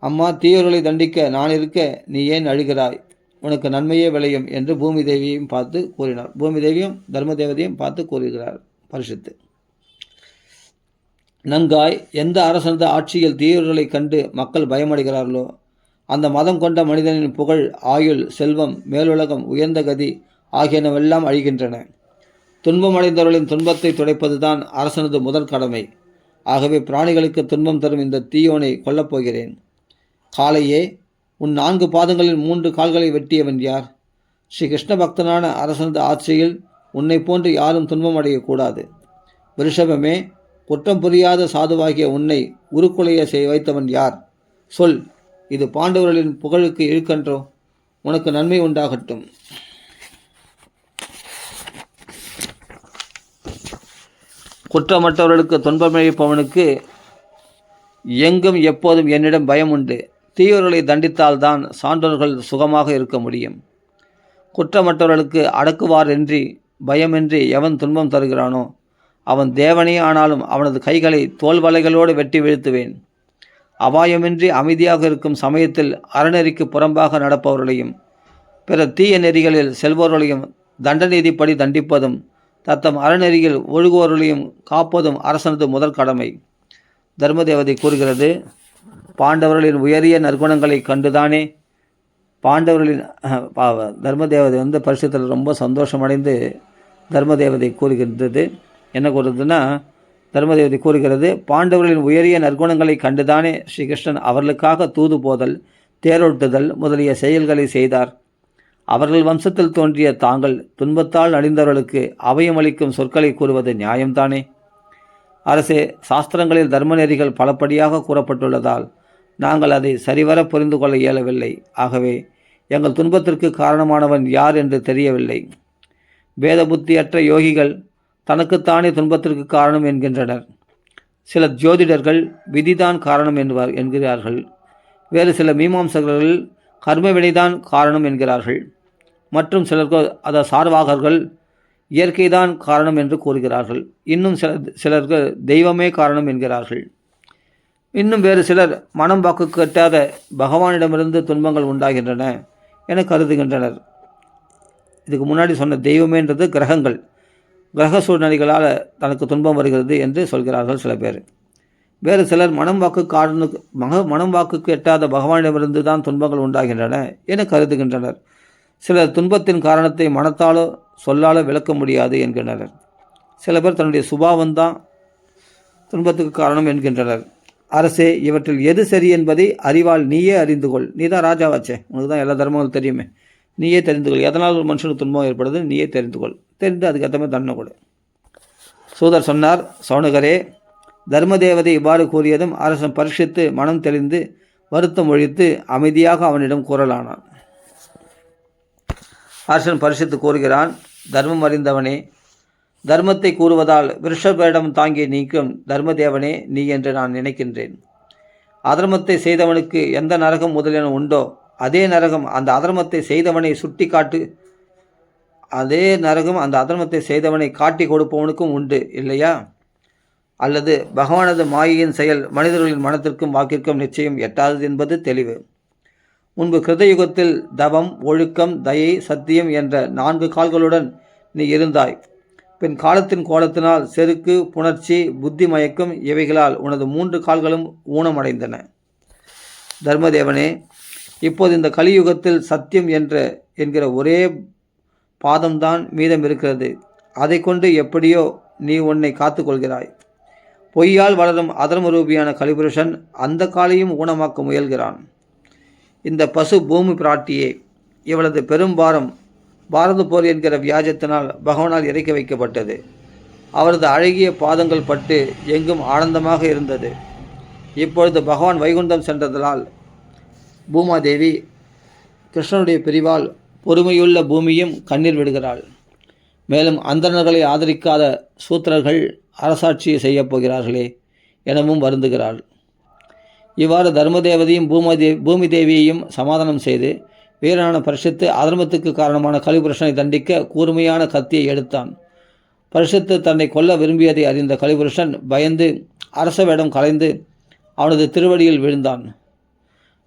அம்மா தீயோர்களை தண்டிக்க நான் இருக்க நீ ஏன் அழுகிறாய்? உனக்கு நன்மையே விளையும் என்று பூமி தேவியையும் பார்த்து கூறினார். பூமி தேவியும் தர்ம தேவதையும் பார்த்து கூறுகிறார் பரிசுத்து. நன்காய், எந்த அரசனது ஆட்சியில் தீயோர்களை கண்டு மக்கள் பயமடைகிறார்களோ அந்த மதம் கொண்ட மனிதனின் புகழ், ஆயுள், செல்வம், மேலுலகம், உயர்ந்த கதி ஆகியனவெல்லாம் அழிகின்றன. துன்பமடைந்தவர்களின் துன்பத்தை துடைப்பதுதான் அரசனது முதல் கடமை. ஆகவே பிராணிகளுக்கு துன்பம் தரும் இந்த தீயோனை கொல்லப்போகிறேன். காளையே, உன் 4 பாதங்களில் 3 கால்களை வெட்டியவன் யார்? ஸ்ரீ கிருஷ்ண பக்தனான அரசனது ஆட்சியில் உன்னை போன்று யாரும் துன்பம் அடையக்கூடாது. விருஷபமே, குற்றம் புரியாத சாதுவாகிய உன்னை உருக்குலைய வைத்தவன் யார்? சொல், இது பாண்டவர்களின் புகழுக்கு இழுக்கன்றோ? உனக்கு நன்மை உண்டாகட்டும். குற்றமற்றவர்களுக்கு துன்பமளிப்பவனுக்கு எங்கும் எப்போதும் என்னிடம் பயம் உண்டு. தீயோர்களை தண்டித்தால்தான் சான்றோர்கள் சுகமாக இருக்க முடியும். குற்றமற்றவர்களுக்கு அடக்குவாரின்றி பயமின்றி எவன் துன்பம் தருகிறானோ அவன் தேவனே ஆனாலும் அவனது கைகளை தோல்வலைகளோடு வெட்டி வீழ்த்துவேன். அபாயமின்றி அமைதியாக இருக்கும் சமயத்தில் அறநெறிக்கு புறம்பாக நடப்பவர்களையும் பிற தீய நெறிகளில் செல்பவர்களையும் தண்டநீதிப்படி தண்டிப்பதும் தத்தம் அறநெறியில் ஒழுகுவோர்களையும் காப்பதும் அரசனது முதல் கடமை. தர்மதேவதை கூறுகிறது, பாண்டவர்களின் உயரிய நற்குணங்களை கண்டுதானே தர்மதேவதை பரிசுத்தில் ரொம்ப சந்தோஷமடைந்து தர்மதேவதை கூறுகின்றது. என்ன கூறுறதுன்னா, தர்மதேவதை கூறுகிறது, பாண்டவர்களின் உயரிய நற்குணங்களை கண்டுதானே ஸ்ரீகிருஷ்ணன் அவர்களுக்காக தூது போதல், தேரோட்டுதல் முதலிய செயல்களை செய்தார். அவர்கள் வம்சத்தில் தோன்றிய தாங்கள் துன்பத்தால் அழிந்தவர்களுக்கு அபயமளிக்கும் சொற்களை கூறுவது நியாயம்தானே? அரசே, சாஸ்திரங்களில் தர்ம நெறிகள் பலப்படியாக கூறப்பட்டுள்ளதால் நாங்கள் அதை சரிவர புரிந்து கொள்ள இயலவில்லை. ஆகவே எங்கள் துன்பத்திற்கு காரணமானவன் யார் என்று தெரியவில்லை. வேத புத்தியற்ற யோகிகள் தனக்குத்தானே துன்பத்திற்கு காரணம் என்கின்றனர். சில ஜோதிடர்கள் விதிதான் காரணம் என்கிறார்கள். வேறு சில மீமாம்சகர்கள் கர்மவினைதான் காரணம் என்கிறார்கள். மற்றும் சிலர்கள் சார்வாகர்கள் இயற்கைதான் காரணம் என்று கூறுகிறார்கள். இன்னும் சிலர்கள் தெய்வமே காரணம் என்கிறார்கள். இன்னும் வேறு சிலர் மனம் வாக்கு கட்டாத பகவானிடமிருந்து துன்பங்கள் உண்டாகின்றன என கருதுகின்றனர். இதுக்கு முன்னாடி சொன்ன தெய்வமேன்றது கிரக சூழ்நிலைகளால் தனக்கு துன்பம் வருகிறது என்று சொல்கிறார்கள் சில பேர். வேறு சிலர் மனம் வாக்குக்கு எட்டாத பகவானிடமிருந்து தான் துன்பங்கள் உண்டாகின்றன என கருதுகின்றனர். சிலர் துன்பத்தின் காரணத்தை மனத்தாலோ சொல்லாலோ விளக்க முடியாது என்கின்றனர். சில பேர் தன்னுடைய சுபாவம்தான் துன்பத்துக்கு காரணம் என்கின்றனர். அரசே, இவற்றில் எது சரி என்பதை அறிவால் நீயே அறிந்து கொள். நீ தான் ராஜாவாச்சே, உனக்கு தான் எல்லா தர்மங்களும் தெரியுமே. நீயே தெரிந்து கொள். எதனால் ஒரு மனுஷனுக்கு துன்பம் ஏற்படுது நீயே தெரிந்து கொள். தெரிந்து அதுக்கேற்ற மாதிரி தண்டனை கொடு. சூதர் சொன்னார், சௌனகரே, தர்மதேவதை இவ்வாறு கூறியதும் அரசன் பரீட்சித்து மனம் தெளிந்து வருத்தம் ஒழித்து அமைதியாக அவனிடம் கூறலானான். அரசன் பரிசித்து கூறுகிறான், தர்மம் அறிந்தவனே, தர்மத்தை கூறுவதால் விருஷபேடம் தாங்கி நீக்கும் தர்மதேவனே நீ என்று நான் நினைக்கின்றேன். அதர்மத்தை செய்தவனுக்கு எந்த நரகம் முதலியன உண்டோ அதே நரகம் அந்த அதர்மத்தை செய்தவனை சுட்டி காட்டு அதே நரகம் அந்த அதர்மத்தை செய்தவனை காட்டி கொடுப்பவனுக்கும் உண்டு இல்லையா? அல்லது பகவானது மாயையின் செயல் மனிதர்களின் மனத்திற்கும் வாக்கிற்கும் நிச்சயம் எட்டாதது என்பது தெளிவு. முன்பு கிருதயுகத்தில் தவம், ஒழுக்கம், தயை, சத்தியம் என்ற 4 கால்களுடன் நீ இருந்தாய். பின் காலத்தின் கோலத்தினால் செருக்கு, புணர்ச்சி, புத்தி மயக்கம் இவைகளால் உனது 3 கால்களும் ஊனமடைந்தன. தர்மதேவனே, இப்போது இந்த கலியுகத்தில் சத்தியம் என்கிற ஒரே பாதம்தான் மீதம் இருக்கிறது. அதை கொண்டு எப்படியோ நீ உன்னை காத்து கொள்கிறாய். பொய்யால் வளரும் அதர்மரூபியான கலிபுருஷன் அந்த காலையும் ஊனமாக்க முயல்கிறான். இந்த பசு பூமி பிராட்டியே, இவளது பெரும்பாரம் பாரத போர் என்கிற வியாஜத்தினால் பகவானால் இறக்கி வைக்கப்பட்டது. அவரது அழகிய பாதங்கள் பட்டு எங்கும் ஆனந்தமாக இருந்தது. இப்பொழுது பகவான் வைகுண்டம் சென்றதால் பூமாதேவி கிருஷ்ணனுடைய பிரிவால் பொறுமையுள்ள பூமியும் கண்ணீர் விடுகிறாள். மேலும் அந்தணர்களை ஆதரிக்காத சூத்திரர்கள் அரசாட்சியை செய்யப் போகிறார்களே எனவும் வருந்துகிறாள். இவ்வாறு தர்மதேவதையும் பூமி தேவியையும் சமாதானம் செய்து வீரனான பரிஷத்து அதர்மத்துக்கு காரணமான கலிபுருஷனை தண்டிக்க கூர்மையான கத்தியை எடுத்தான். பரிஷத்து தன்னை கொல்ல விரும்பியதை அறிந்த கலிபுருஷன் பயந்து அரச வேடம் கலைந்து அவனது திருவடியில் விழுந்தான்.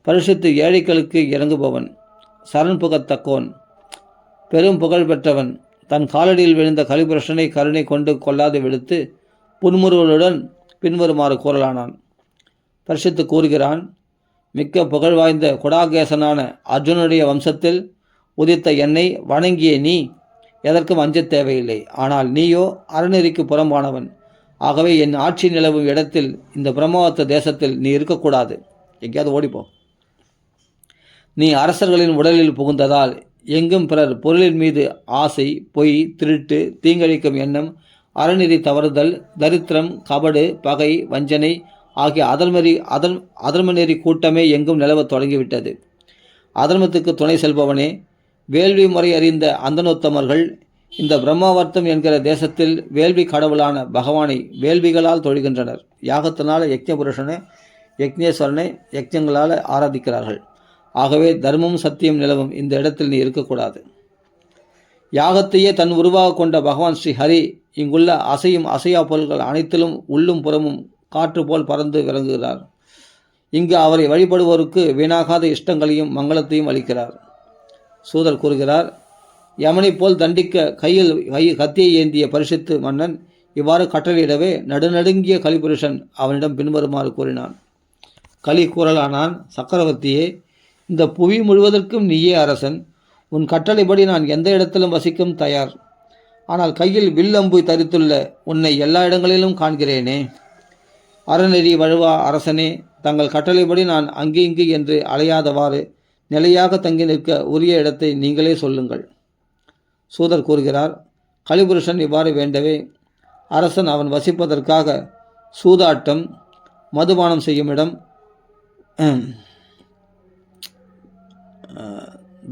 பரிஷத்து ஏழைகளுக்கு இறங்குபவன், சரண் புகத்தக்கோன், பெரும் புகழ் பெற்றவன். தன் காலடியில் விழுந்த கலிபுருஷனை கருணை கொண்டு கொல்லாது விடுத்து புன்முறுவலுடன் பின்வருமாறு கூறலானான். பரிஷத்து கூறுகிறான், மிக்க புகழ் வாய்ந்த குடாகேசனான அர்ஜுனுடைய வம்சத்தில் உதித்த என்னை வணங்கிய நீ எதற்கும் அஞ்சத் தேவையில்லை. ஆனால் நீயோ அறநெறிக்கு புறம்பானவன். ஆகவே என் ஆட்சி நிலவும் இடத்தில், இந்த பிரம்மவத்த தேசத்தில் நீ இருக்கக்கூடாது. எங்கேயாவது ஓடிப்போ. நீ அரசர்களின் உடலில் புகுந்ததால் எங்கும் பிறர் பொருளின் மீது ஆசை, பொய், திருட்டு, தீங்கழிக்கும் எண்ணம், அறநெறி தவறுதல், தரித்திரம், கபடு, பகை, வஞ்சனை ஆகிய அதர்ம நெறி கூட்டமே எங்கும் நிலவத் தொடங்கிவிட்டது. அதர்மத்துக்கு துணை செல்பவனே, வேள்வி முறை அறிந்த அந்தனோத்தமர்கள் இந்த பிரம்மாவர்த்தம் என்கிற தேசத்தில் வேள்வி கடவுளான பகவானை வேள்விகளால் தொழுகின்றனர். யாகத்தினால் யக்ஞபுருஷனை, யக்ஞேஸ்வரனை யக்ஞங்களால் ஆராதிக்கிறார்கள். ஆகவே தர்மம் சத்தியம் நிலவும் இந்த இடத்தில் நீ இருக்கக்கூடாது. யாகத்தையே தன் உருவாக கொண்ட பகவான் ஸ்ரீ ஹரி இங்குள்ள அசையும் அசையா பொருள்கள் அனைத்திலும் உள்ளும் புறமும் காற்று போல் பறந்து விளங்குகிறார். இங்கு அவரை வழிபடுவோருக்கு வீணாகாத இஷ்டங்களையும் மங்களத்தையும் அளிக்கிறார். சூதர் கூறுகிறார், யமனைப் போல் தண்டிக்க கையில் கத்தியை ஏந்திய பரிஷத்து மன்னன் இவ்வாறு கட்டளையிடவே நடுநடுங்கிய கலிபுருஷன் அவனிடம் பின்வருமாறு கூறினான். கலி கூறலானான், சக்கரவர்த்தியே, இந்த புவி முழுவதற்கும் நீயே அரசன். உன் கட்டளைப்படி நான் எந்த இடத்திலும் வசிக்கும் தயார். ஆனால் கையில் வில்லம்பு தரித்துள்ள உன்னை எல்லா இடங்களிலும் காண்கிறேனே. அறநெறி வழுவா அரசனே, தங்கள் கட்டளைப்படி நான் அங்கு இங்கு என்று அலையாதவாறு நிலையாக தங்கி நிற்க உரிய இடத்தை நீங்களே சொல்லுங்கள். சூதர் கூறுகிறார், கலிபுருஷன் இவ்வாறு வேண்டவே அரசன் அவன் வசிப்பதற்காக சூதாட்டம், மதுபானம் செய்யும் இடம்,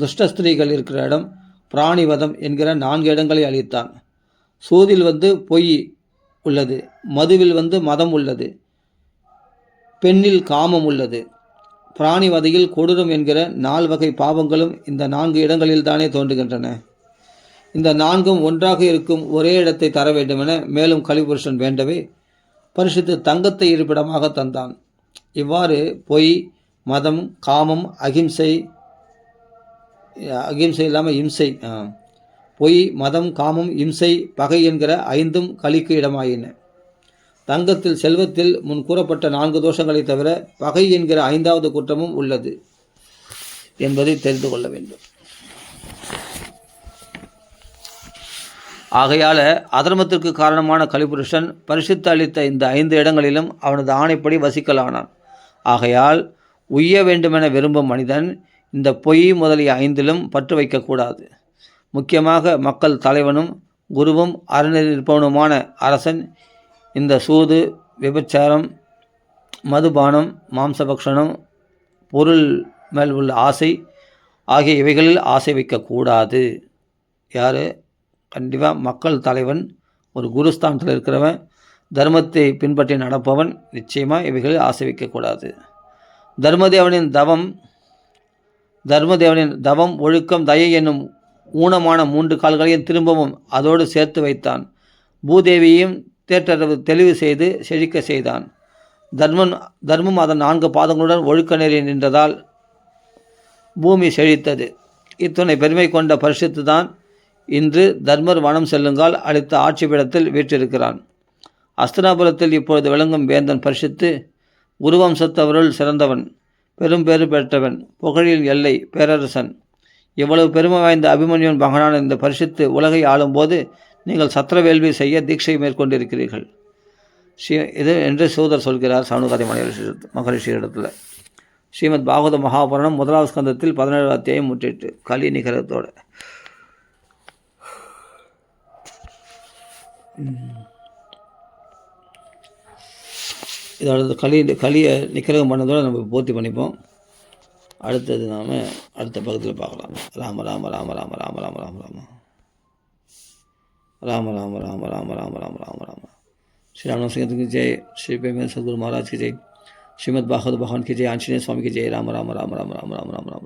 துஷ்டஸ்திரீகள் இருக்கிற இடம், பிராணிவதம் என்கிற 4 இடங்களை அளித்தான். சூதில் பொய் உள்ளது, மதுவில் மதம் உள்ளது, பெண்ணில் காமம் உள்ளது, பிராணிவதையில் கொடூரம் என்கிற 4 வகை பாவங்களும் இந்த 4 இடங்களில் தானே தோன்றுகின்றன. இந்த 4ம் ஒன்றாக இருக்கும் ஒரே இடத்தை தர வேண்டுமென மேலும் கலிபுருஷன் வேண்டவே பரிசுத்து தங்கத்தை இருப்பிடமாக தந்தான். இவ்வாறு பொய், மதம், காமம், அகிம்சை இல்லாமல் இம்சை, பொய், மதம், காமம், இம்சை, பகை என்கிற 5ம் கலிக்கு இடமாயின. தங்கத்தில், செல்வத்தில் முன் கூறப்பட்ட 4 தோஷங்களை தவிர பகை என்கிற 5வது குற்றமும் உள்ளது என்பதை தெரிந்து கொள்ள வேண்டும். ஆகையால அதர்மத்திற்கு காரணமான கலிபுருஷன் பரிசுத்து அளித்த இந்த 5 இடங்களிலும் அவனது ஆணைப்படி வசிக்கலானான். ஆகையால் உய்ய வேண்டுமென விரும்பும் மனிதன் இந்த பொய் முதலிய 5லும் பற்று வைக்கக்கூடாது. முக்கியமாக மக்கள் தலைவனும் குருவும் அறநெறி இருப்பவனுமான அரசன் இந்த சூது, விபச்சாரம், மதுபானம், மாம்சபக்ஷணம், பொருள் மேல் உள்ள ஆசை ஆகிய இவைகளில் ஆசை வைக்கக்கூடாது. யார்? கண்டிப்பாக மக்கள் தலைவன், ஒரு குருஸ்தானத்தில் இருக்கிறவன், தர்மத்தை பின்பற்றி நடப்பவன் நிச்சயமாக இவைகளில் ஆசை வைக்கக்கூடாது. தர்மதேவனின் தவம் ஒழுக்கம் தயை என்னும் ஊனமான 3 கால்களையும் திரும்பவும் அதோடு சேர்த்து வைத்தான். பூதேவியையும் தேற்றரவு தெளிவு செய்து செழிக்க செய்தான். தர்மம் அதன் 4 பாதங்களுடன் ஒழுக்க நெறி நின்றதால் பூமி செழித்தது. இத்துணை பெருமை கொண்ட பரிசுத்து தான் இன்று தர்மர் வனம் செல்லுங்கால் அளித்த ஆட்சி பீடத்தில் வீற்றிருக்கிறான். அஸ்தினாபுரத்தில் இப்பொழுது விளங்கும் வேந்தன் பரிசுத்து குருவம்சத்தவருள் சிறந்தவன், பெரும் பேறு பெற்றவன், புகழில் எல்லை, பேரரசன். இவ்வளவு பெருமை வாய்ந்த அபிமன்யுவின் மகனான இந்த பரிசுத்து உலகை ஆளும்போது நீங்கள் சத்திரவேள்வி செய்ய தீட்சை மேற்கொண்டிருக்கிறீர்கள் இது என்று சூதர் சொல்கிறார் சவுனகாதி மகரிஷியிடத்தில். ஸ்ரீமத் பாகவத மகாபுராணம் 1வது ஸ்கந்தத்தில் 17வது அத்தியாயம் 38 கலி நிகரத்தோடு. இதோட களியை நிக்கரகம் பண்ணதோடு நம்ம பூர்த்தி பண்ணிப்போம். அடுத்தது நாம் அடுத்த பக்கத்தில் பார்க்கலாம். ராம ராம ராம ராம ராம ராம ராம ராம ராம ராம ராம ராம ராம ராம ராம ராம श्री राम सिंह की जय, श्री प्रेम सदगुरु महाराज की जय, श्रीमद् भागवत भगवान की जय, आंजनेय स्वामी की जय, राम राम राम राम राम राम राम राम राम।